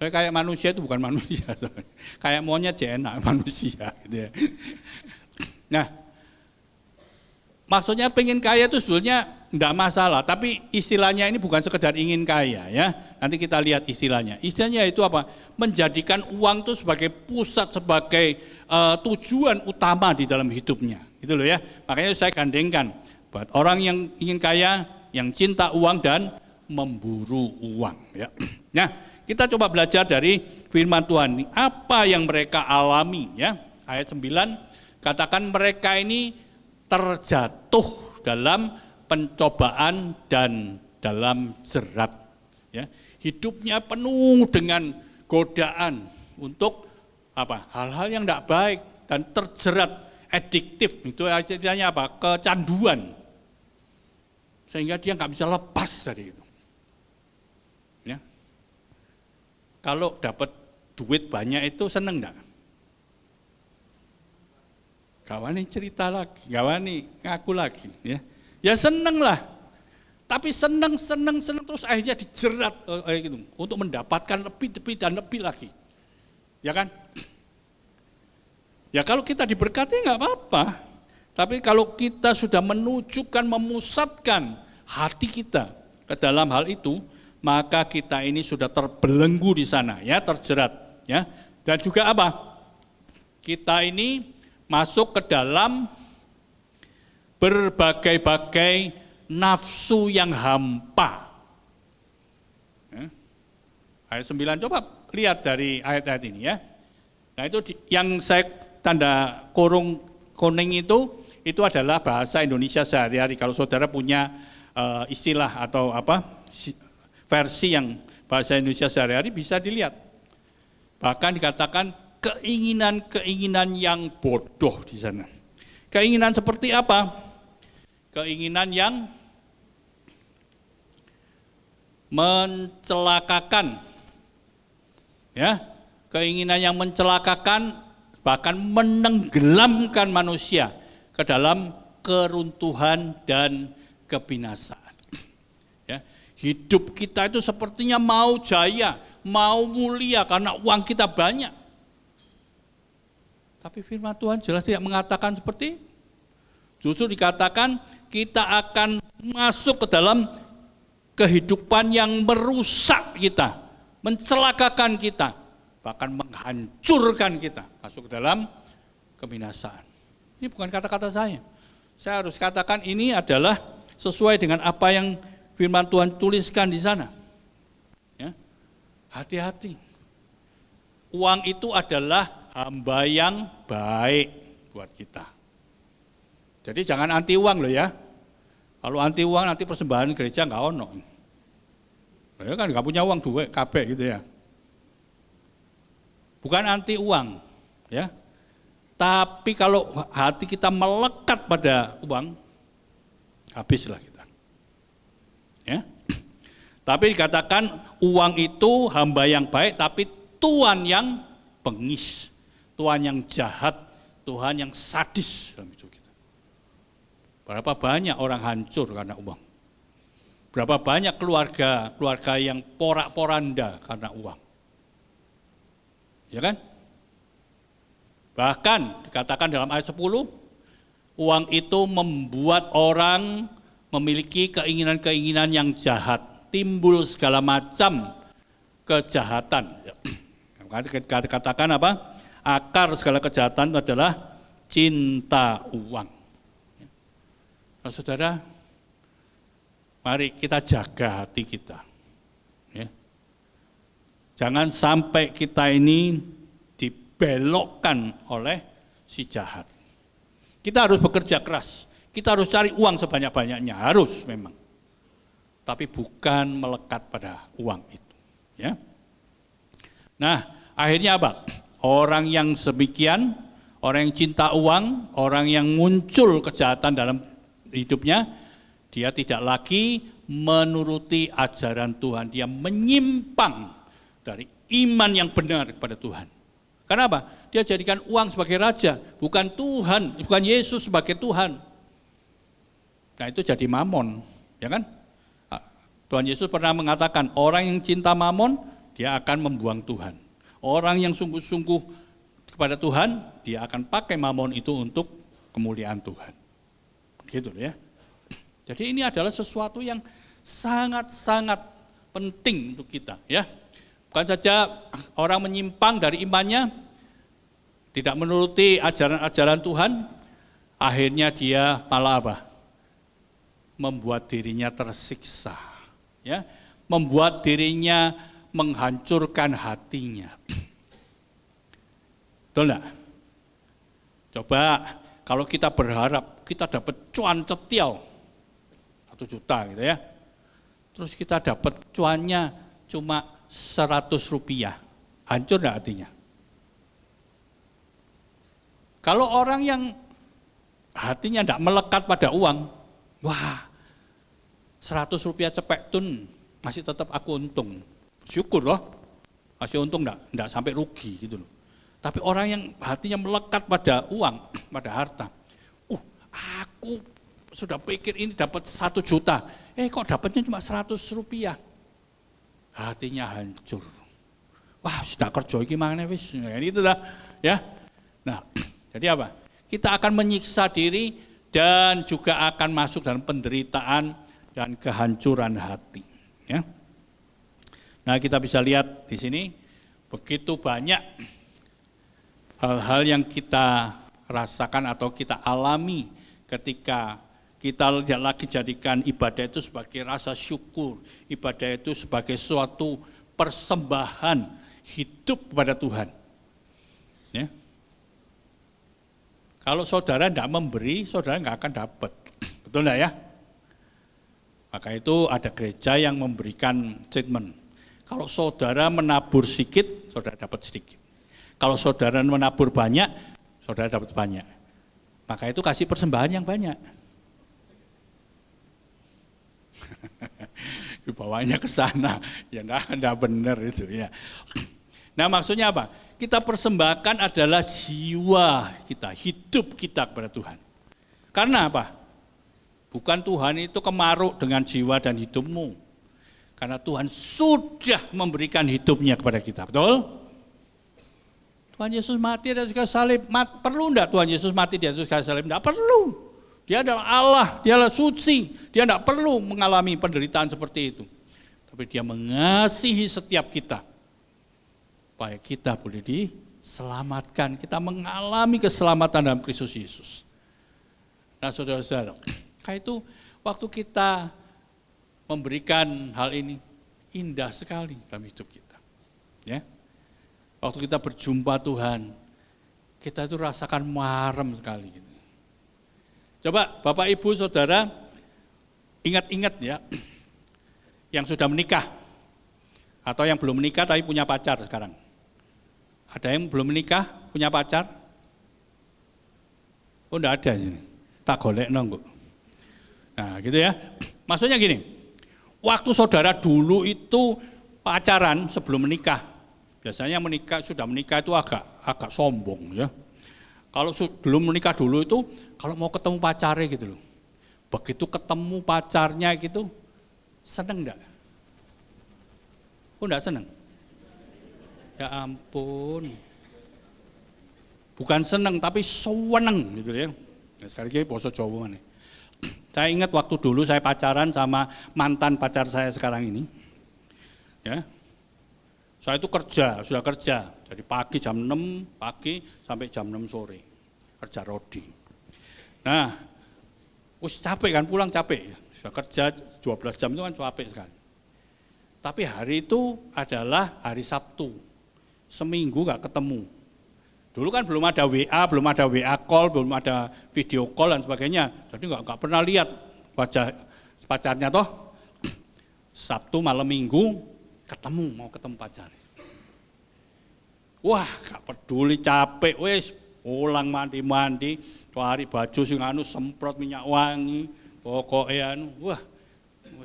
Kayak manusia itu bukan manusia, kayak monyet ya enak manusia gitu ya. Nah, maksudnya pengen kaya itu sebetulnya enggak masalah, tapi istilahnya ini bukan sekedar ingin kaya ya. Nanti kita lihat istilahnya. Istilahnya itu apa? Menjadikan uang itu sebagai pusat, sebagai tujuan utama di dalam hidupnya. Gitu loh ya. Makanya saya gandengkan buat orang yang ingin kaya, yang cinta uang dan memburu uang ya. Nah, kita coba belajar dari firman Tuhan. Apa yang mereka alami ya. Ayat 9 katakan mereka ini terjatuh dalam pencobaan dan dalam jerat. Ya. Hidupnya penuh dengan godaan untuk apa? Hal-hal yang tidak baik dan terjerat, adiktif. Itu artinya apa? Kecanduan. Sehingga dia nggak bisa lepas dari itu. Ya. Kalau dapat duit banyak itu seneng enggak? Gawani cerita lagi, gawani ngaku lagi, ya. Ya seneng lah. Tapi seneng terus akhirnya dijerat gitu, untuk mendapatkan lebih dan lebih lagi. Ya kan? Ya kalau kita diberkati enggak apa-apa. Tapi kalau kita sudah menunjukkan, memusatkan hati kita ke dalam hal itu, maka kita ini sudah terbelenggu di sana, ya, terjerat, ya. Dan juga apa? Kita ini masuk ke dalam berbagai-bagai nafsu yang hampa. Ya. Ayat 9, coba lihat dari ayat-ayat ini ya. Nah itu yang saya tanda kurung kuning itu adalah bahasa Indonesia sehari-hari. Kalau saudara punya istilah atau apa versi yang bahasa Indonesia sehari-hari bisa dilihat. Bahkan dikatakan keinginan-keinginan yang bodoh di sana. Keinginan seperti apa? Keinginan yang mencelakakan. Ya, keinginan yang mencelakakan bahkan menenggelamkan manusia ke dalam keruntuhan dan kebinasaan. Ya. Hidup kita itu sepertinya mau jaya, mau mulia karena uang kita banyak. Tapi firman Tuhan jelas tidak mengatakan seperti itu. Justru dikatakan kita akan masuk ke dalam kehidupan yang merusak kita, mencelakakan kita, bahkan menghancurkan kita, masuk ke dalam kebinasaan. Ini bukan kata-kata saya. Saya harus katakan ini adalah sesuai dengan apa yang firman Tuhan tuliskan di sana. Ya. Hati-hati. Uang itu adalah hamba yang baik buat kita. Jadi jangan anti uang loh ya. Kalau anti uang nanti persembahan gereja nggak ono. Ya kan nggak punya uang duit kabeh gitu ya. Bukan anti uang, ya. Tapi kalau hati kita melekat pada uang, habislah kita. Ya. Tapi dikatakan uang itu hamba yang baik, tapi Tuhan yang bengis, Tuhan yang jahat, Tuhan yang sadis dalam hidup kita. Berapa banyak orang hancur karena uang? Berapa banyak keluarga yang porak-poranda karena uang? Ya kan? Bahkan dikatakan dalam ayat 10, uang itu membuat orang memiliki keinginan-keinginan yang jahat, timbul segala macam kejahatan. Katakan apa? Akar segala kejahatan adalah cinta uang. Nah, saudara, mari kita jaga hati kita. Ya. Jangan sampai kita ini dibelokkan oleh si jahat. Kita harus bekerja keras, kita harus cari uang sebanyak-banyaknya, harus memang. Tapi bukan melekat pada uang itu. Ya. Nah, akhirnya apa? Orang yang demikian, orang yang cinta uang, orang yang muncul kejahatan dalam hidupnya, dia tidak lagi menuruti ajaran Tuhan, dia menyimpang dari iman yang benar kepada Tuhan. Kenapa? Dia jadikan uang sebagai raja, bukan Tuhan, bukan Yesus sebagai Tuhan. Nah itu jadi mamon, ya kan? Tuhan Yesus pernah mengatakan, orang yang cinta mamon, dia akan membuang Tuhan. Orang yang sungguh-sungguh kepada Tuhan, dia akan pakai mamon itu untuk kemuliaan Tuhan. Gitu ya. Jadi ini adalah sesuatu yang sangat-sangat penting untuk kita, ya. Bukan saja orang menyimpang dari imannya, tidak menuruti ajaran-ajaran Tuhan, akhirnya dia malah apa? Membuat dirinya tersiksa, ya, membuat dirinya menghancurkan hatinya. Betul enggak? Coba kalau kita berharap kita dapat cuan cetiau 1 juta gitu ya, terus kita dapat cuannya cuma 100 rupiah, hancur enggak hatinya? Kalau orang yang hatinya enggak melekat pada uang, wah 100 rupiah cepek tun, masih tetap aku untung. Syukur loh, masih untung enggak sampai rugi gitu loh. Tapi orang yang hatinya melekat pada uang, pada harta, aku sudah pikir ini dapat 1 juta, kok dapatnya cuma 100 rupiah. Hatinya hancur. Wah, sudah kerja iki maneh wis. Ini itulah, ya. Nah, jadi apa? Kita akan menyiksa diri dan juga akan masuk dalam penderitaan dan kehancuran hati, ya. Nah, kita bisa lihat di sini begitu banyak hal-hal yang kita rasakan atau kita alami ketika kita tidak lagi jadikan ibadah itu sebagai rasa syukur, ibadah itu sebagai suatu persembahan hidup kepada Tuhan. Ya. Kalau saudara tidak memberi, saudara nggak akan dapat, betul enggak ya? Maka itu ada gereja yang memberikan statement. Kalau saudara menabur sedikit, saudara dapat sedikit. Kalau saudara menabur banyak, saudara dapat banyak. Maka itu kasih persembahan yang banyak. Dibawanya ke sana, ya enggak benar itu ya. Nah maksudnya apa? Kita persembahkan adalah jiwa kita, hidup kita kepada Tuhan. Karena apa? Bukan Tuhan itu kemaruk dengan jiwa dan hidupmu. Karena Tuhan sudah memberikan hidupnya kepada kita, betul? Tuhan Yesus mati di atas kayu salib, perlu enggak Tuhan Yesus mati di atas kayu salib? Enggak perlu. Dia adalah Allah, dia adalah suci, dia enggak perlu mengalami penderitaan seperti itu. Tapi dia mengasihi setiap kita, supaya kita boleh diselamatkan, kita mengalami keselamatan dalam Kristus Yesus. Nah saudara-saudara, kayak itu waktu kita memberikan hal ini, indah sekali dalam hidup kita. Ya. Waktu kita berjumpa Tuhan, kita itu rasakan marem sekali gitu. Coba Bapak Ibu Saudara ingat-ingat ya, yang sudah menikah atau yang belum menikah tapi punya pacar sekarang. Ada yang belum menikah punya pacar? Oh, enggak ada ini. Tak golek nunggu. Nah, gitu ya. Maksudnya gini, waktu saudara dulu itu pacaran sebelum menikah, biasanya sudah menikah itu agak sombong ya. Kalau belum menikah dulu itu, kalau mau ketemu pacarnya gitu loh. Begitu ketemu pacarnya gitu, seneng enggak? Oh, enggak seneng? Ya ampun. Bukan seneng, tapi seweneng gitu ya. Sekali lagi basa Jawa nih. Saya ingat waktu dulu saya pacaran sama mantan pacar saya sekarang ini. Ya. Saya itu sudah kerja. Dari pagi jam 6 pagi sampai jam 6 sore. Kerja rodi. Nah, capek kan, pulang capek. Sudah kerja 12 jam itu kan capek sekali. Tapi hari itu adalah hari Sabtu. Seminggu gak ketemu. Dulu kan belum ada WA call, belum ada video call dan sebagainya. Jadi nggak pernah lihat wajah pacarnya toh. Sabtu malam Minggu mau ketemu pacar. Wah, gak peduli capek, wes pulang mandi, cari baju sing anu semprot minyak wangi, pokoknya anu, wah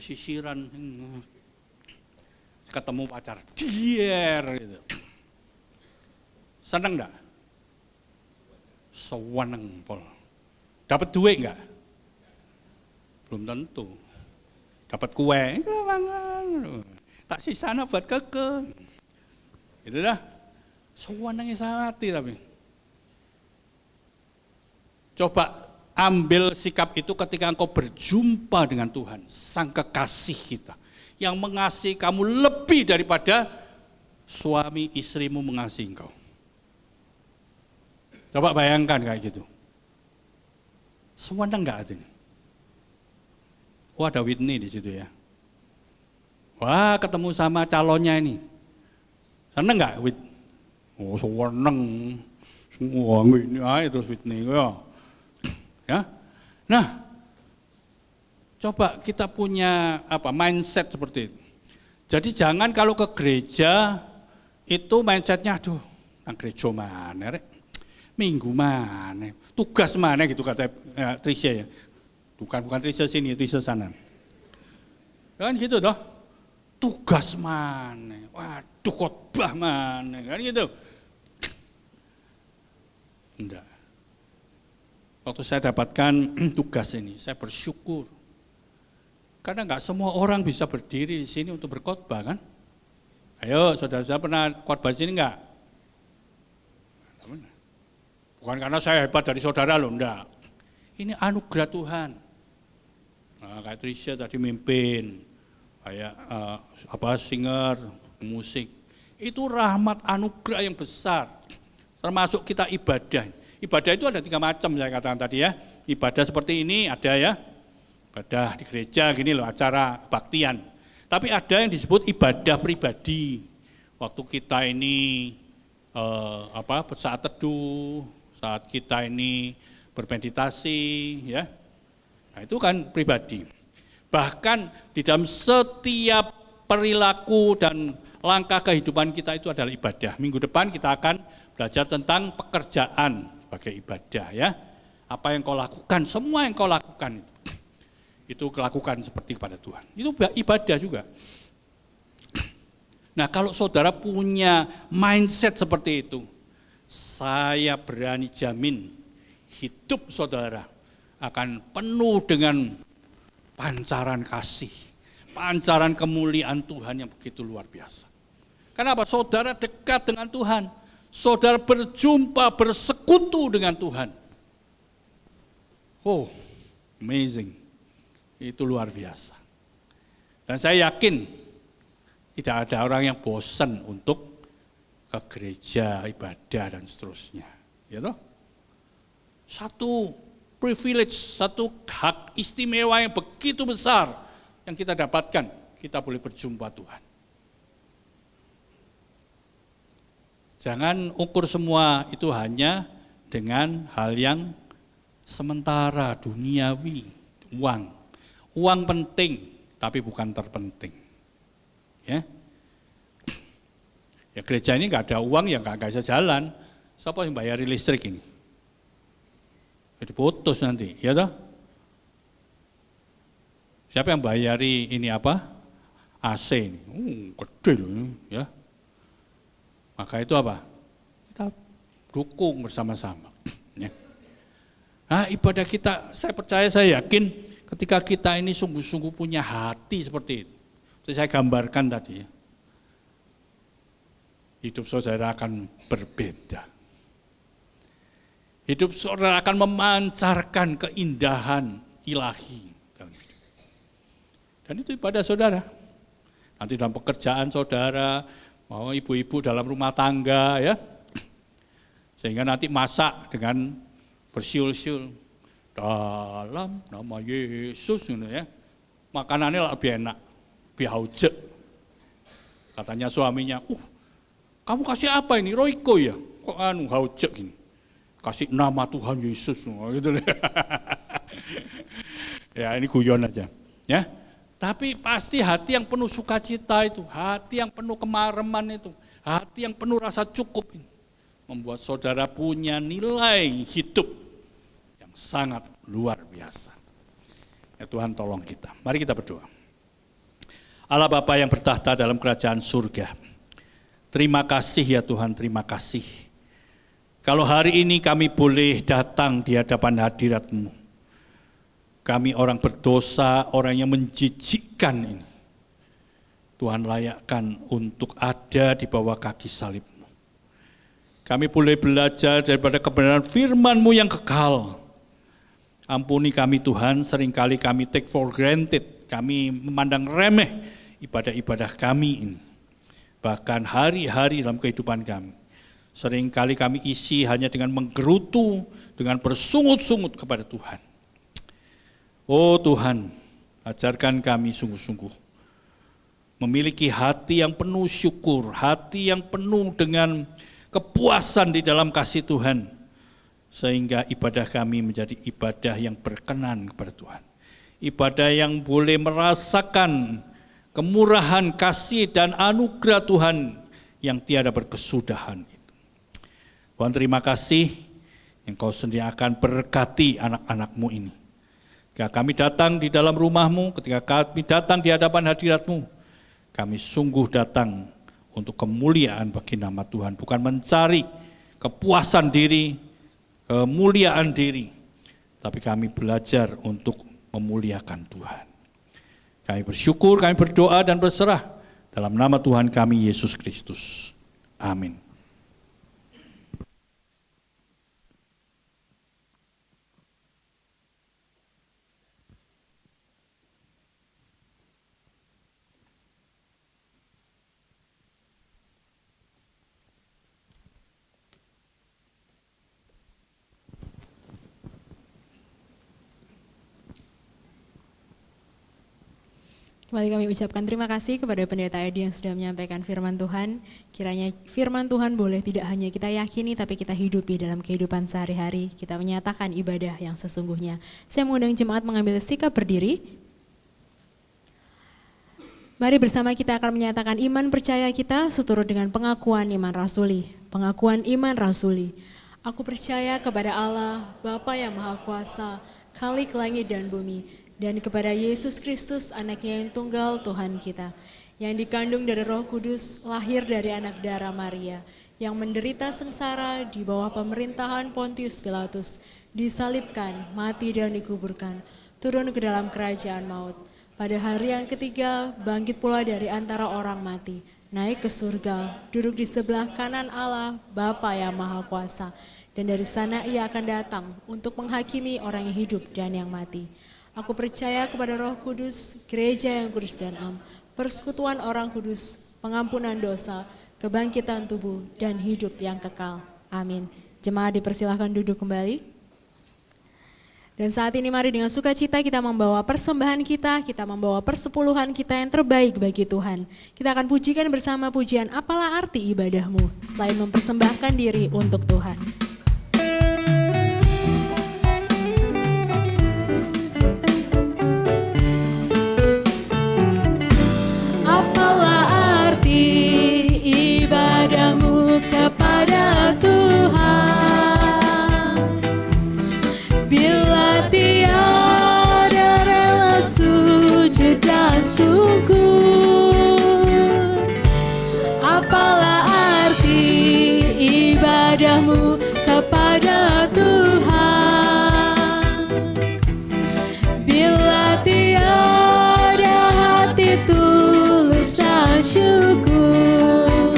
sisiran, ketemu pacar, dier gitu. Seneng enggak? Seweneng pol. Dapat duit enggak? Belum tentu. Dapat kue, tak sisana buat keke. Itu dah. Sewenengnya sehati tapi. Coba ambil sikap itu ketika engkau berjumpa dengan Tuhan, Sang Kekasih kita, yang mengasihi kamu lebih daripada suami istrimu mengasihi engkau. Coba bayangkan kayak gitu. Sewenang enggak hatinya? Wah, ada Whitney di situ ya. Wah, ketemu sama calonnya ini. Seneng enggak Whitney? Oh, sewenang. Semua ini aja terus Whitney ya. Nah, coba kita punya mindset seperti itu. Jadi jangan kalau ke gereja itu mindsetnya aduh, nang gereja mana rek? Minggu mana, tugas mana gitu kata Trisha ya. Bukan Trisha sini, Trisha sana. Kan gitu toh. Tugas mana, waduh khotbah mana, kan gitu. Enggak. Waktu saya dapatkan tugas ini, saya bersyukur. Karena enggak semua orang bisa berdiri di sini untuk berkhotbah kan. Ayo, saudara-saudara pernah khotbah di sini enggak? Bukan karena saya hebat dari saudara loh, enggak. Ini anugerah Tuhan. Nah, kayak Trisha tadi mimpin, kayak singer, musik. Itu rahmat anugerah yang besar. Termasuk kita ibadah. Ibadah itu ada 3 macam saya katakan tadi ya. Ibadah seperti ini ada ya. Ibadah di gereja gini loh, acara kebaktian. Tapi ada yang disebut ibadah pribadi. Waktu kita ini saat teduh, saat kita ini bermeditasi ya. Nah, itu kan pribadi. Bahkan di dalam setiap perilaku dan langkah kehidupan kita itu adalah ibadah. Minggu depan kita akan belajar tentang pekerjaan sebagai ibadah ya. Apa yang kau lakukan, semua yang kau lakukan itu lakukan seperti kepada Tuhan. Itu ibadah juga. Nah, kalau saudara punya mindset seperti itu, saya berani jamin hidup saudara akan penuh dengan pancaran kasih, pancaran kemuliaan Tuhan yang begitu luar biasa. Kenapa? Saudara dekat dengan Tuhan, saudara berjumpa, bersekutu dengan Tuhan. Oh, amazing. Itu luar biasa. Dan saya yakin tidak ada orang yang bosan untuk ke gereja, ibadah dan seterusnya. Ya toh? Satu privilege, satu hak istimewa yang begitu besar yang kita dapatkan, kita boleh berjumpa Tuhan. Jangan ukur semua itu hanya dengan hal yang sementara, duniawi, uang. Uang penting, tapi bukan terpenting. Ya, ya gereja ini nggak ada uang ya nggak bisa jalan. Siapa yang bayari listrik ini? Jadi putus nanti, ya toh? Siapa yang bayari ini apa? AC ini, gede loh ini, ya. Maka itu apa? Kita dukung bersama-sama. Ya. Nah, ibadah kita, saya yakin ketika kita ini sungguh-sungguh punya hati seperti itu. Seperti saya gambarkan tadi, ya. Hidup saudara akan berbeda. Hidup saudara akan memancarkan keindahan ilahi. Dan itu ibadah saudara. Nanti dalam pekerjaan saudara, mau ibu-ibu dalam rumah tangga, ya. Sehingga nanti masak dengan bersiul-siul dalam nama Yesus, ya. Makanannya lebih enak, lebih haujek. Katanya suaminya, kamu kasih apa ini? Royco ya? Kok haujek gini? Kasih nama Tuhan Yesus, gitu. Ya ini guyon aja, ya. Tapi pasti hati yang penuh sukacita itu, hati yang penuh kemareman itu, hati yang penuh rasa cukup ini, membuat saudara punya nilai hidup yang sangat luar biasa. Ya Tuhan tolong kita. Mari kita berdoa. Allah Bapa yang bertahta dalam kerajaan surga, terima kasih ya Tuhan, terima kasih. Kalau hari ini kami boleh datang di hadapan hadirat-Mu. Kami orang berdosa, orang yang menjijikkan ini. Tuhan layakkan untuk ada di bawah kaki salib-Mu. Kami boleh belajar daripada kebenaran firman-Mu yang kekal. Ampuni kami Tuhan, seringkali kami take for granted. Kami memandang remeh ibadah-ibadah kami ini. Bahkan hari-hari dalam kehidupan kami. Seringkali kami isi hanya dengan menggerutu, dengan bersungut-sungut kepada Tuhan. Oh Tuhan, ajarkan kami sungguh-sungguh memiliki hati yang penuh syukur, hati yang penuh dengan kepuasan di dalam kasih Tuhan, sehingga ibadah kami menjadi ibadah yang berkenan kepada Tuhan. Ibadah yang boleh merasakan kemurahan, kasih, dan anugerah Tuhan yang tiada berkesudahan itu. Tuhan terima kasih, Engkau sendiri akan berkati anak-anak-Mu ini. Ketika kami datang di dalam rumah-Mu, ketika kami datang di hadapan hadirat-Mu, kami sungguh datang untuk kemuliaan bagi nama Tuhan, bukan mencari kepuasan diri, kemuliaan diri, tapi kami belajar untuk memuliakan Tuhan. Kami bersyukur, kami berdoa dan berserah dalam nama Tuhan kami Yesus Kristus. Amin. Kembali kami ucapkan terima kasih kepada Pendeta Edi yang sudah menyampaikan firman Tuhan. Kiranya firman Tuhan boleh tidak hanya kita yakini, tapi kita hidupi dalam kehidupan sehari-hari. Kita menyatakan ibadah yang sesungguhnya. Saya mengundang jemaat mengambil sikap berdiri. Mari bersama kita akan menyatakan iman percaya kita seturut dengan pengakuan iman rasuli. Pengakuan iman rasuli. Aku percaya kepada Allah, Bapa yang Maha Kuasa, Khalik langit dan bumi, dan kepada Yesus Kristus, anaknya yang tunggal Tuhan kita, yang dikandung dari Roh Kudus, lahir dari anak darah Maria, yang menderita sengsara di bawah pemerintahan Pontius Pilatus, disalibkan, mati dan dikuburkan, turun ke dalam kerajaan maut. Pada hari yang ketiga, bangkit pula dari antara orang mati, naik ke surga, duduk di sebelah kanan Allah, Bapa yang Maha Kuasa, dan dari sana ia akan datang untuk menghakimi orang yang hidup dan yang mati. Aku percaya kepada Roh Kudus, gereja yang kudus dan am, persekutuan orang kudus, pengampunan dosa, kebangkitan tubuh, dan hidup yang kekal. Amin. Jemaat dipersilahkan duduk kembali. Dan saat ini mari dengan sukacita kita membawa persembahan kita membawa persepuluhan kita yang terbaik bagi Tuhan. Kita akan pujikan bersama pujian Apalah Arti Ibadahmu, selain mempersembahkan diri untuk Tuhan. bersungkur. Apalah arti ibadahmu kepada Tuhan bila tiada hati tulus dan syukur.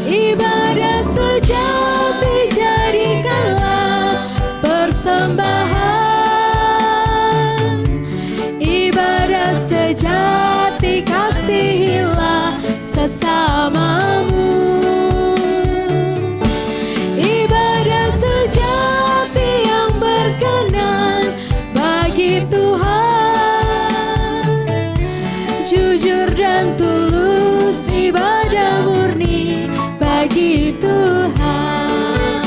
Ibadah sejati jadikanlah persembahan. Ibadah sejati kasihilah sesamamu. Ibadah sejati yang berkenan bagi Tuhan. Jujur dan tulus ibadah murni bagi Tuhan.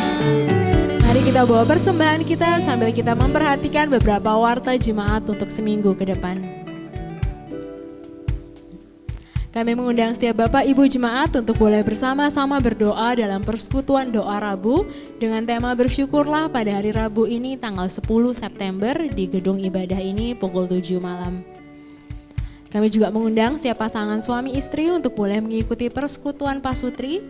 Mari kita bawa persembahan kita sambil kita memperhatikan beberapa warta jemaat untuk seminggu ke depan. Kami mengundang setiap Bapak Ibu Jemaat untuk boleh bersama-sama berdoa dalam persekutuan doa Rabu dengan tema bersyukurlah pada hari Rabu ini tanggal 10 September di gedung ibadah ini pukul 7 malam. Kami juga mengundang setiap pasangan suami istri untuk boleh mengikuti persekutuan pasutri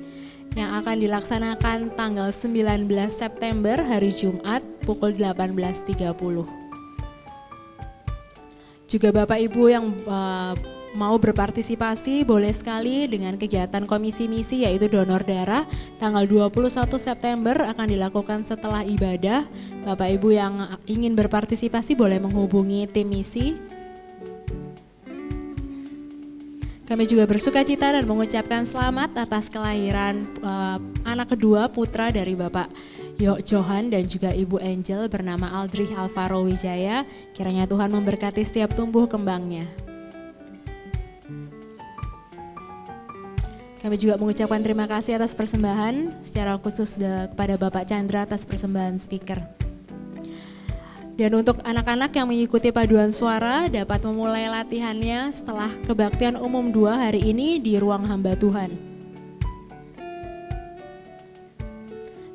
yang akan dilaksanakan tanggal 19 September hari Jumat pukul 18.30. Juga Bapak Ibu yang mau berpartisipasi boleh sekali dengan kegiatan komisi misi yaitu donor darah tanggal 21 September akan dilakukan setelah ibadah. Bapak Ibu yang ingin berpartisipasi boleh menghubungi tim misi. Kami juga bersukacita dan mengucapkan selamat atas kelahiran anak kedua putra dari Bapak Johan dan juga Ibu Angel bernama Aldrich Alvaro Wijaya. Kiranya Tuhan memberkati setiap tumbuh kembangnya. Kami juga mengucapkan terima kasih atas persembahan secara khusus kepada Bapak Chandra atas persembahan speaker. Dan untuk anak-anak yang mengikuti paduan suara dapat memulai latihannya setelah kebaktian umum 2 hari ini di ruang hamba Tuhan.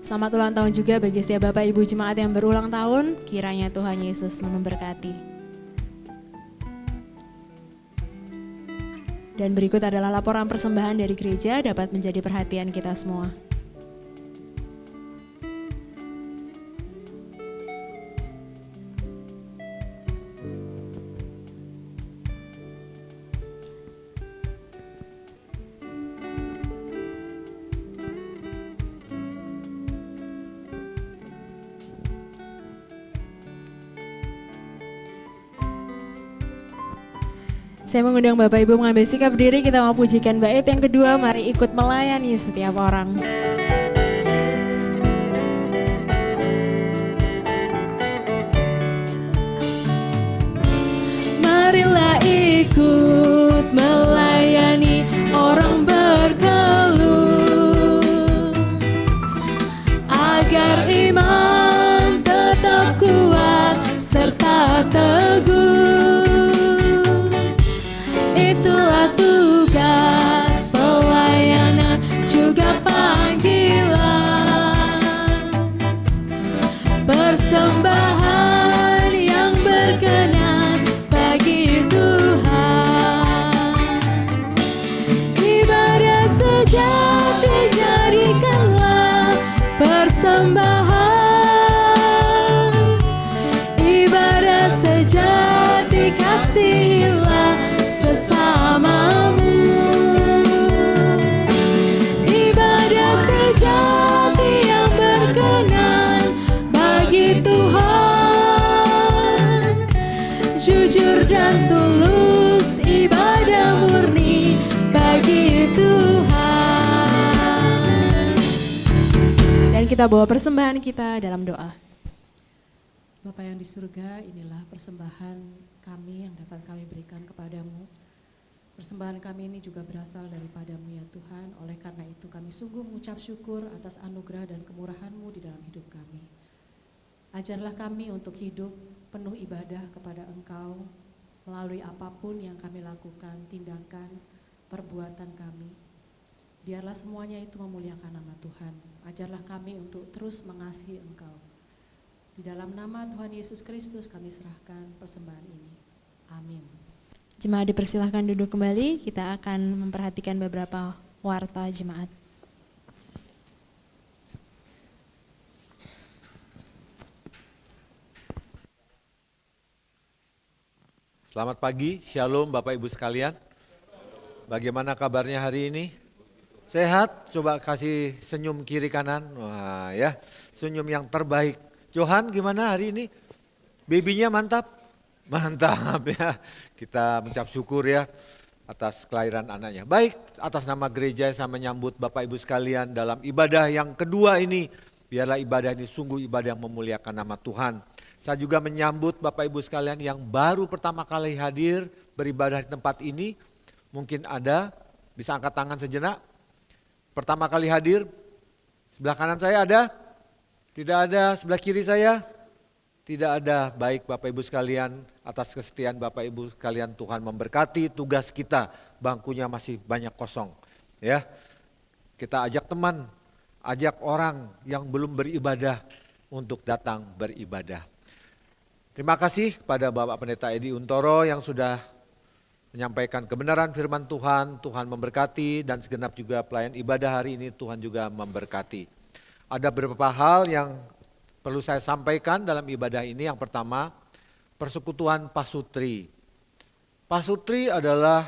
Selamat ulang tahun juga bagi setiap Bapak Ibu Jemaat yang berulang tahun, kiranya Tuhan Yesus memberkati. Dan berikut adalah laporan persembahan dari gereja dapat menjadi perhatian kita semua. Saya mengundang Bapak Ibu mengambil sikap berdiri, kita mau pujikan bait yang kedua, mari ikut melayani setiap orang. Marilah ikut melayani orang berkeluh, agar iman tetap kuat serta teguh. Itulah tugas pelayanan juga panggilan, persembahan yang berkenan bagi Tuhan. Ibadah sejati jadikanlah persembahan, ibadah sejati kasihilah sesamamu. Ibadah sejati yang berkenan bagi Tuhan. Jujur dan tulus ibadah murni bagi Tuhan. Dan kita bawa persembahan kita dalam doa. Bapa yang di surga, inilah persembahan kami yang dapat kami berikan kepadamu. Persembahan kami ini juga berasal daripadamu ya Tuhan. Oleh karena itu kami sungguh mengucap syukur atas anugerah dan kemurahan-Mu di dalam hidup kami. Ajarlah kami untuk hidup penuh ibadah kepada Engkau melalui apapun yang kami lakukan, tindakan, perbuatan kami. Biarlah semuanya itu memuliakan nama Tuhan. Ajarlah kami untuk terus mengasihi Engkau. Di dalam nama Tuhan Yesus Kristus kami serahkan persembahan ini. Amin. Jemaat dipersilahkan duduk kembali, kita akan memperhatikan beberapa warta jemaat. Selamat pagi, Shalom Bapak Ibu sekalian. Bagaimana kabarnya hari ini? Sehat? Coba kasih senyum kiri kanan. Wah ya, senyum yang terbaik. Johan gimana hari ini? Babynya mantap? Mantap ya. Kita mengucap syukur ya atas kelahiran anaknya. Baik, atas nama gereja saya menyambut Bapak Ibu sekalian dalam ibadah yang kedua ini. Biarlah ibadah ini sungguh ibadah yang memuliakan nama Tuhan. Saya juga menyambut Bapak Ibu sekalian yang baru pertama kali hadir beribadah di tempat ini. Mungkin ada, bisa angkat tangan sejenak. Pertama kali hadir, sebelah kanan saya ada? Tidak ada, sebelah kiri saya? Tidak ada. Baik Bapak Ibu sekalian, atas kesetiaan Bapak Ibu sekalian Tuhan memberkati tugas kita. Bangkunya masih banyak kosong. Ya, kita ajak teman, ajak orang yang belum beribadah untuk datang beribadah. Terima kasih kepada Bapak Pendeta Edi Untoro yang sudah menyampaikan kebenaran firman Tuhan. Tuhan memberkati dan segenap juga pelayan ibadah hari ini Tuhan juga memberkati. Ada beberapa hal yang perlu saya sampaikan dalam ibadah ini. Yang pertama, persekutuan Pasutri. Pasutri adalah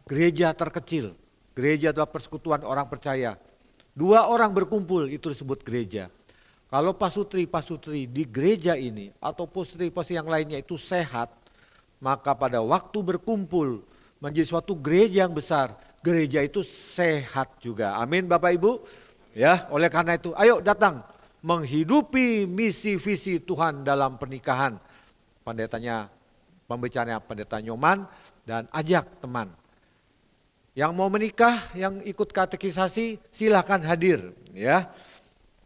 gereja terkecil. Gereja adalah persekutuan orang percaya. 2 orang berkumpul itu disebut gereja. Kalau pasutri di gereja ini atau pasutri yang lainnya itu sehat, maka pada waktu berkumpul menjadi suatu gereja yang besar, gereja itu sehat juga. Amin Bapak Ibu. Ya, oleh karena itu ayo datang menghidupi misi visi Tuhan dalam pernikahan. Pembicaranya Pendeta Nyoman dan ajak teman. Yang mau menikah, yang ikut katekisasi silakan hadir ya.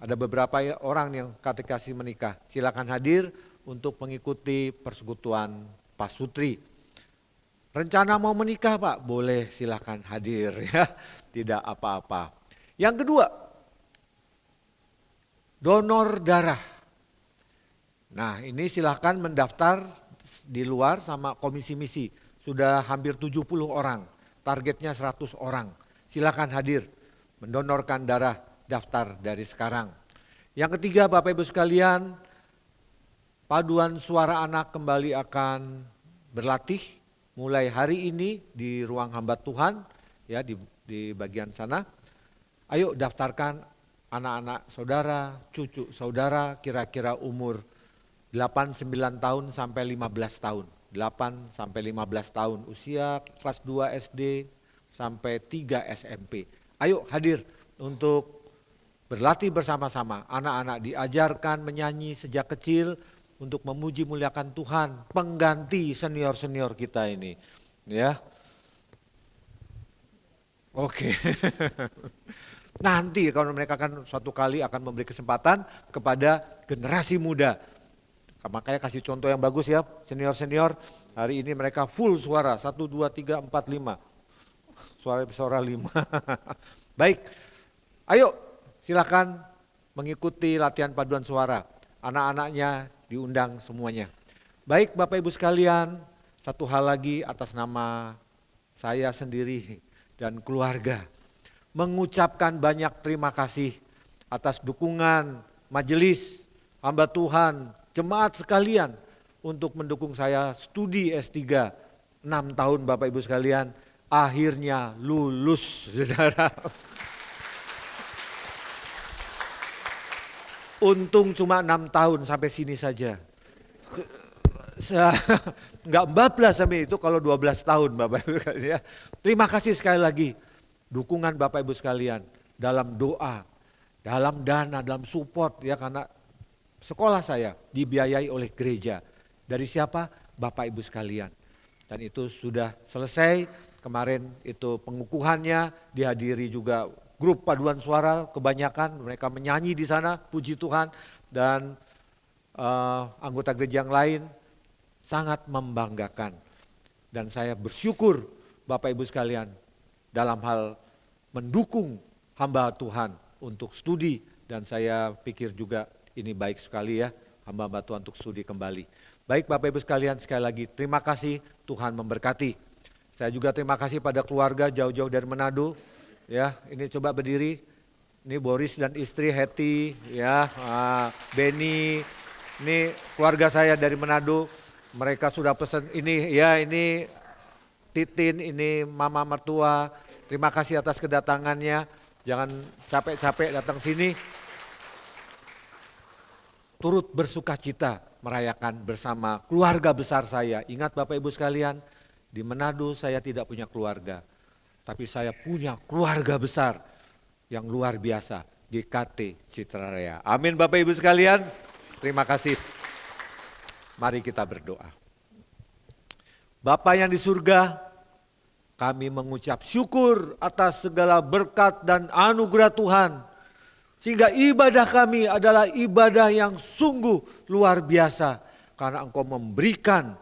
Ada beberapa orang yang katekisasi menikah, silakan hadir untuk mengikuti persekutuan pasutri. Rencana mau menikah Pak, boleh silakan hadir ya, tidak apa-apa. Yang kedua, donor darah. Nah ini silakan mendaftar di luar sama komisi misi, sudah hampir 70 orang, targetnya 100 orang. Silakan hadir, mendonorkan darah, daftar dari sekarang. Yang ketiga Bapak Ibu sekalian, paduan suara anak kembali akan berlatih mulai hari ini di ruang hamba Tuhan ya di bagian sana. Ayo daftarkan anak-anak saudara, cucu saudara kira-kira umur 8-9 tahun sampai 15 tahun. 8 sampai 15 tahun usia kelas 2 SD sampai 3 SMP. Ayo hadir untuk berlatih bersama-sama. Anak-anak diajarkan menyanyi sejak kecil untuk memuji muliakan Tuhan, pengganti senior-senior kita ini. Ya. Oke. Nanti kalau mereka kan suatu kali akan memberi kesempatan kepada generasi muda. Makanya kasih contoh yang bagus ya, senior-senior. Hari ini mereka full suara, 1, 2, 3, 4, 5. Suara 5. Baik, ayo silakan mengikuti latihan paduan suara. Anak-anaknya diundang semuanya. Baik Bapak Ibu sekalian, satu hal lagi atas nama saya sendiri dan keluarga. Mengucapkan banyak terima kasih atas dukungan majelis, hamba Tuhan, jemaat sekalian untuk mendukung saya studi S3 6 tahun Bapak Ibu sekalian. Akhirnya lulus saudara. Untung cuma 6 tahun sampai sini saja. Enggak 14 sampai itu kalau 12 tahun Bapak Ibu sekalian. Terima kasih sekali lagi dukungan Bapak Ibu sekalian dalam doa, dalam dana, dalam support ya karena sekolah saya dibiayai oleh gereja. Dari siapa? Bapak Ibu sekalian. Dan itu sudah selesai. Kemarin itu pengukuhannya dihadiri juga grup paduan suara, kebanyakan mereka menyanyi di sana, puji Tuhan, dan anggota gereja yang lain sangat membanggakan. Dan saya bersyukur Bapak Ibu sekalian dalam hal mendukung hamba Tuhan untuk studi, dan saya pikir juga ini baik sekali ya, hamba-hamba Tuhan untuk studi kembali. Baik Bapak Ibu sekalian, sekali lagi terima kasih, Tuhan memberkati. Saya juga terima kasih pada keluarga jauh-jauh dari Manado. Ya, ini coba berdiri. Ini Boris dan istri Hetty, ya, Benny. Ini keluarga saya dari Manado. Mereka sudah pesan ini, ya, ini Titin, ini mama mertua. Terima kasih atas kedatangannya. Jangan capek-capek datang sini. Turut bersuka cita merayakan bersama keluarga besar saya. Ingat Bapak Ibu sekalian, di Manado saya tidak punya keluarga, tapi saya punya keluarga besar yang luar biasa, GKT Citra Raya. Amin Bapak Ibu sekalian, terima kasih. Mari kita berdoa. Bapa yang di surga, kami mengucap syukur atas segala berkat dan anugerah Tuhan. Sehingga ibadah kami adalah ibadah yang sungguh luar biasa. Karena Engkau memberikan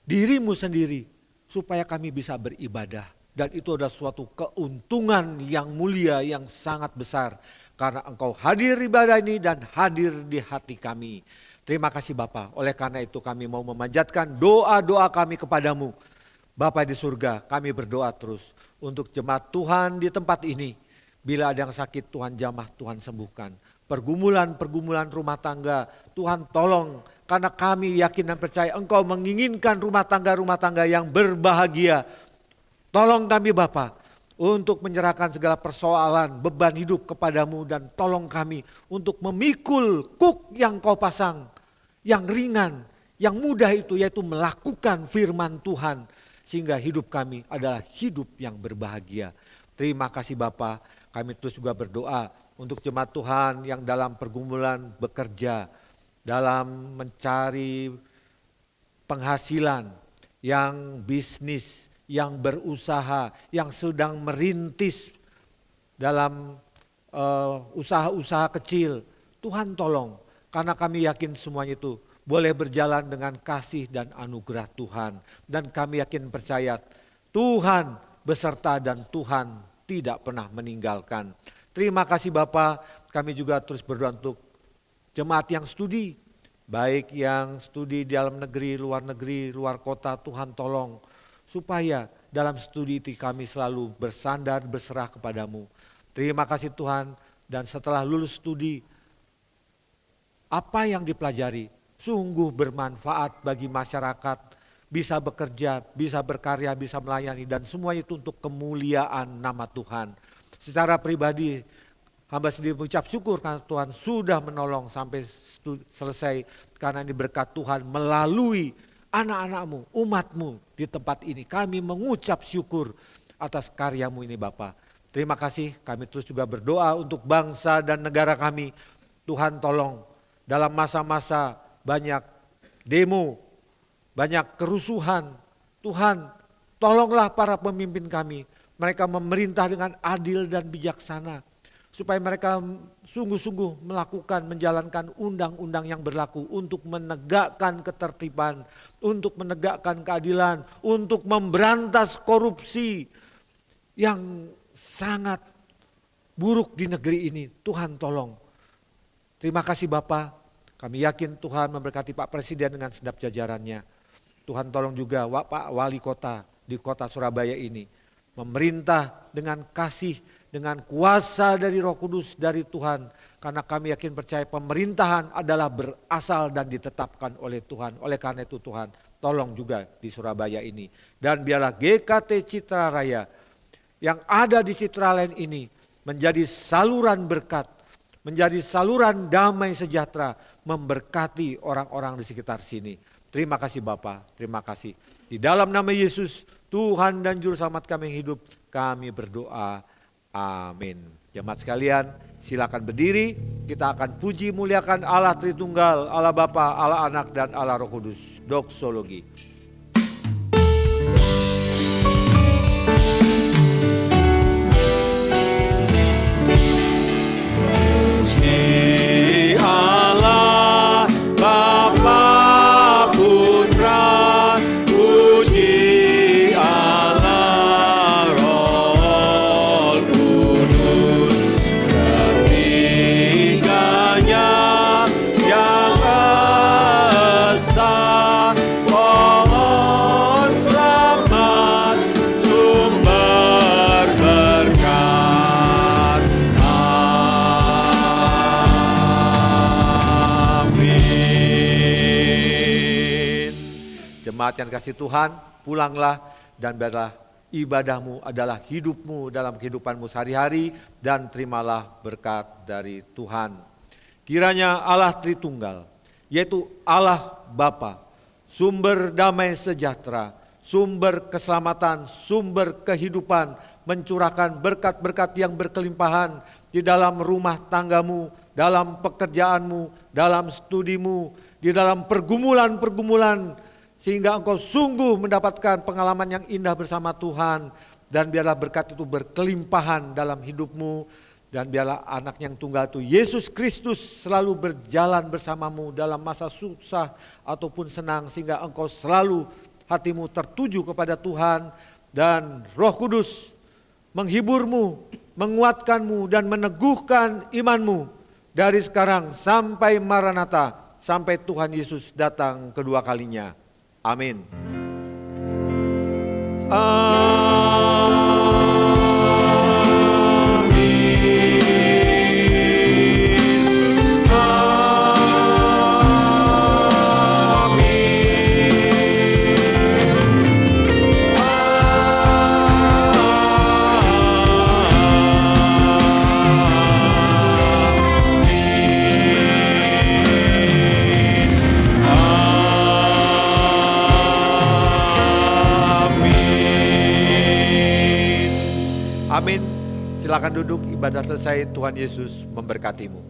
dirimu sendiri supaya kami bisa beribadah. Dan itu adalah suatu keuntungan yang mulia, yang sangat besar. Karena Engkau hadir ibadah ini dan hadir di hati kami. Terima kasih Bapa. Oleh karena itu kami mau memanjatkan doa-doa kami kepadamu. Bapa di surga, kami berdoa terus untuk jemaat Tuhan di tempat ini. Bila ada yang sakit Tuhan jamah, Tuhan sembuhkan. Pergumulan-pergumulan rumah tangga, Tuhan tolong. Karena kami yakin dan percaya Engkau menginginkan rumah tangga yang berbahagia. Tolong kami Bapa untuk menyerahkan segala persoalan, beban hidup kepadamu. Dan tolong kami untuk memikul kuk yang Kau pasang. Yang ringan, yang mudah itu yaitu melakukan firman Tuhan. Sehingga hidup kami adalah hidup yang berbahagia. Terima kasih Bapa. Kami terus juga berdoa untuk jemaat Tuhan yang dalam pergumulan bekerja, dalam mencari penghasilan, yang bisnis, yang berusaha, yang sedang merintis dalam usaha-usaha kecil. Tuhan tolong, karena kami yakin semuanya itu boleh berjalan dengan kasih dan anugerah Tuhan. Dan kami yakin percaya Tuhan beserta dan Tuhan tidak pernah meninggalkan. Terima kasih Bapa. Kami juga terus berdoa untuk jemaat yang studi. Baik yang studi di dalam negeri, luar kota, Tuhan tolong. Supaya dalam studi itu kami selalu bersandar, berserah kepadamu. Terima kasih Tuhan. Dan setelah lulus studi, apa yang dipelajari sungguh bermanfaat bagi masyarakat. Bisa bekerja, bisa berkarya, bisa melayani, dan semua itu untuk kemuliaan nama Tuhan. Secara pribadi, hamba sendiri mengucap syukur karena Tuhan sudah menolong sampai selesai. Karena ini berkat Tuhan melalui anak-anakmu, umatmu di tempat ini. Kami mengucap syukur atas karyamu ini Bapa. Terima kasih, kami terus juga berdoa untuk bangsa dan negara kami. Tuhan tolong dalam masa-masa banyak demo, banyak kerusuhan. Tuhan, tolonglah para pemimpin kami. Mereka memerintah dengan adil dan bijaksana. Supaya mereka sungguh-sungguh menjalankan undang-undang yang berlaku. Untuk menegakkan ketertiban, untuk menegakkan keadilan, untuk memberantas korupsi yang sangat buruk di negeri ini. Tuhan tolong. Terima kasih Bapa. Kami yakin Tuhan memberkati Pak Presiden dengan segenap jajarannya. Tuhan tolong juga Pak Wali Kota di kota Surabaya ini. Memerintah dengan kasih, dengan kuasa dari Roh Kudus dari Tuhan. Karena kami yakin percaya pemerintahan adalah berasal dan ditetapkan oleh Tuhan. Oleh karena itu Tuhan tolong juga di Surabaya ini. Dan biarlah GKT Citra Raya yang ada di Citraland ini menjadi saluran berkat. Menjadi saluran damai sejahtera. Memberkati orang-orang di sekitar sini. Terima kasih Bapa, terima kasih. Di dalam nama Yesus, Tuhan dan Juru Selamat kami yang hidup, kami berdoa. Amin. Jemaat sekalian, silakan berdiri. Kita akan puji muliakan Allah Tritunggal, Allah Bapa, Allah Anak, dan Allah Roh Kudus. Doksologi. Oh Jemaat yang kasih Tuhan, pulanglah dan biarlah ibadahmu adalah hidupmu dalam kehidupanmu sehari-hari dan terimalah berkat dari Tuhan. Kiranya Allah Tritunggal, yaitu Allah Bapa, sumber damai sejahtera, sumber keselamatan, sumber kehidupan, mencurahkan berkat-berkat yang berkelimpahan di dalam rumah tanggamu, dalam pekerjaanmu, dalam studimu, di dalam pergumulan-pergumulan, sehingga engkau sungguh mendapatkan pengalaman yang indah bersama Tuhan, dan biarlah berkat itu berkelimpahan dalam hidupmu, dan biarlah anak yang tunggal itu Yesus Kristus selalu berjalan bersamamu dalam masa susah ataupun senang, sehingga engkau selalu hatimu tertuju kepada Tuhan, dan Roh Kudus menghiburmu, menguatkanmu, dan meneguhkan imanmu dari sekarang sampai Maranatha, sampai Tuhan Yesus datang kedua kalinya. Amin. Amin. Silakan duduk, ibadah selesai. Tuhan Yesus memberkatimu.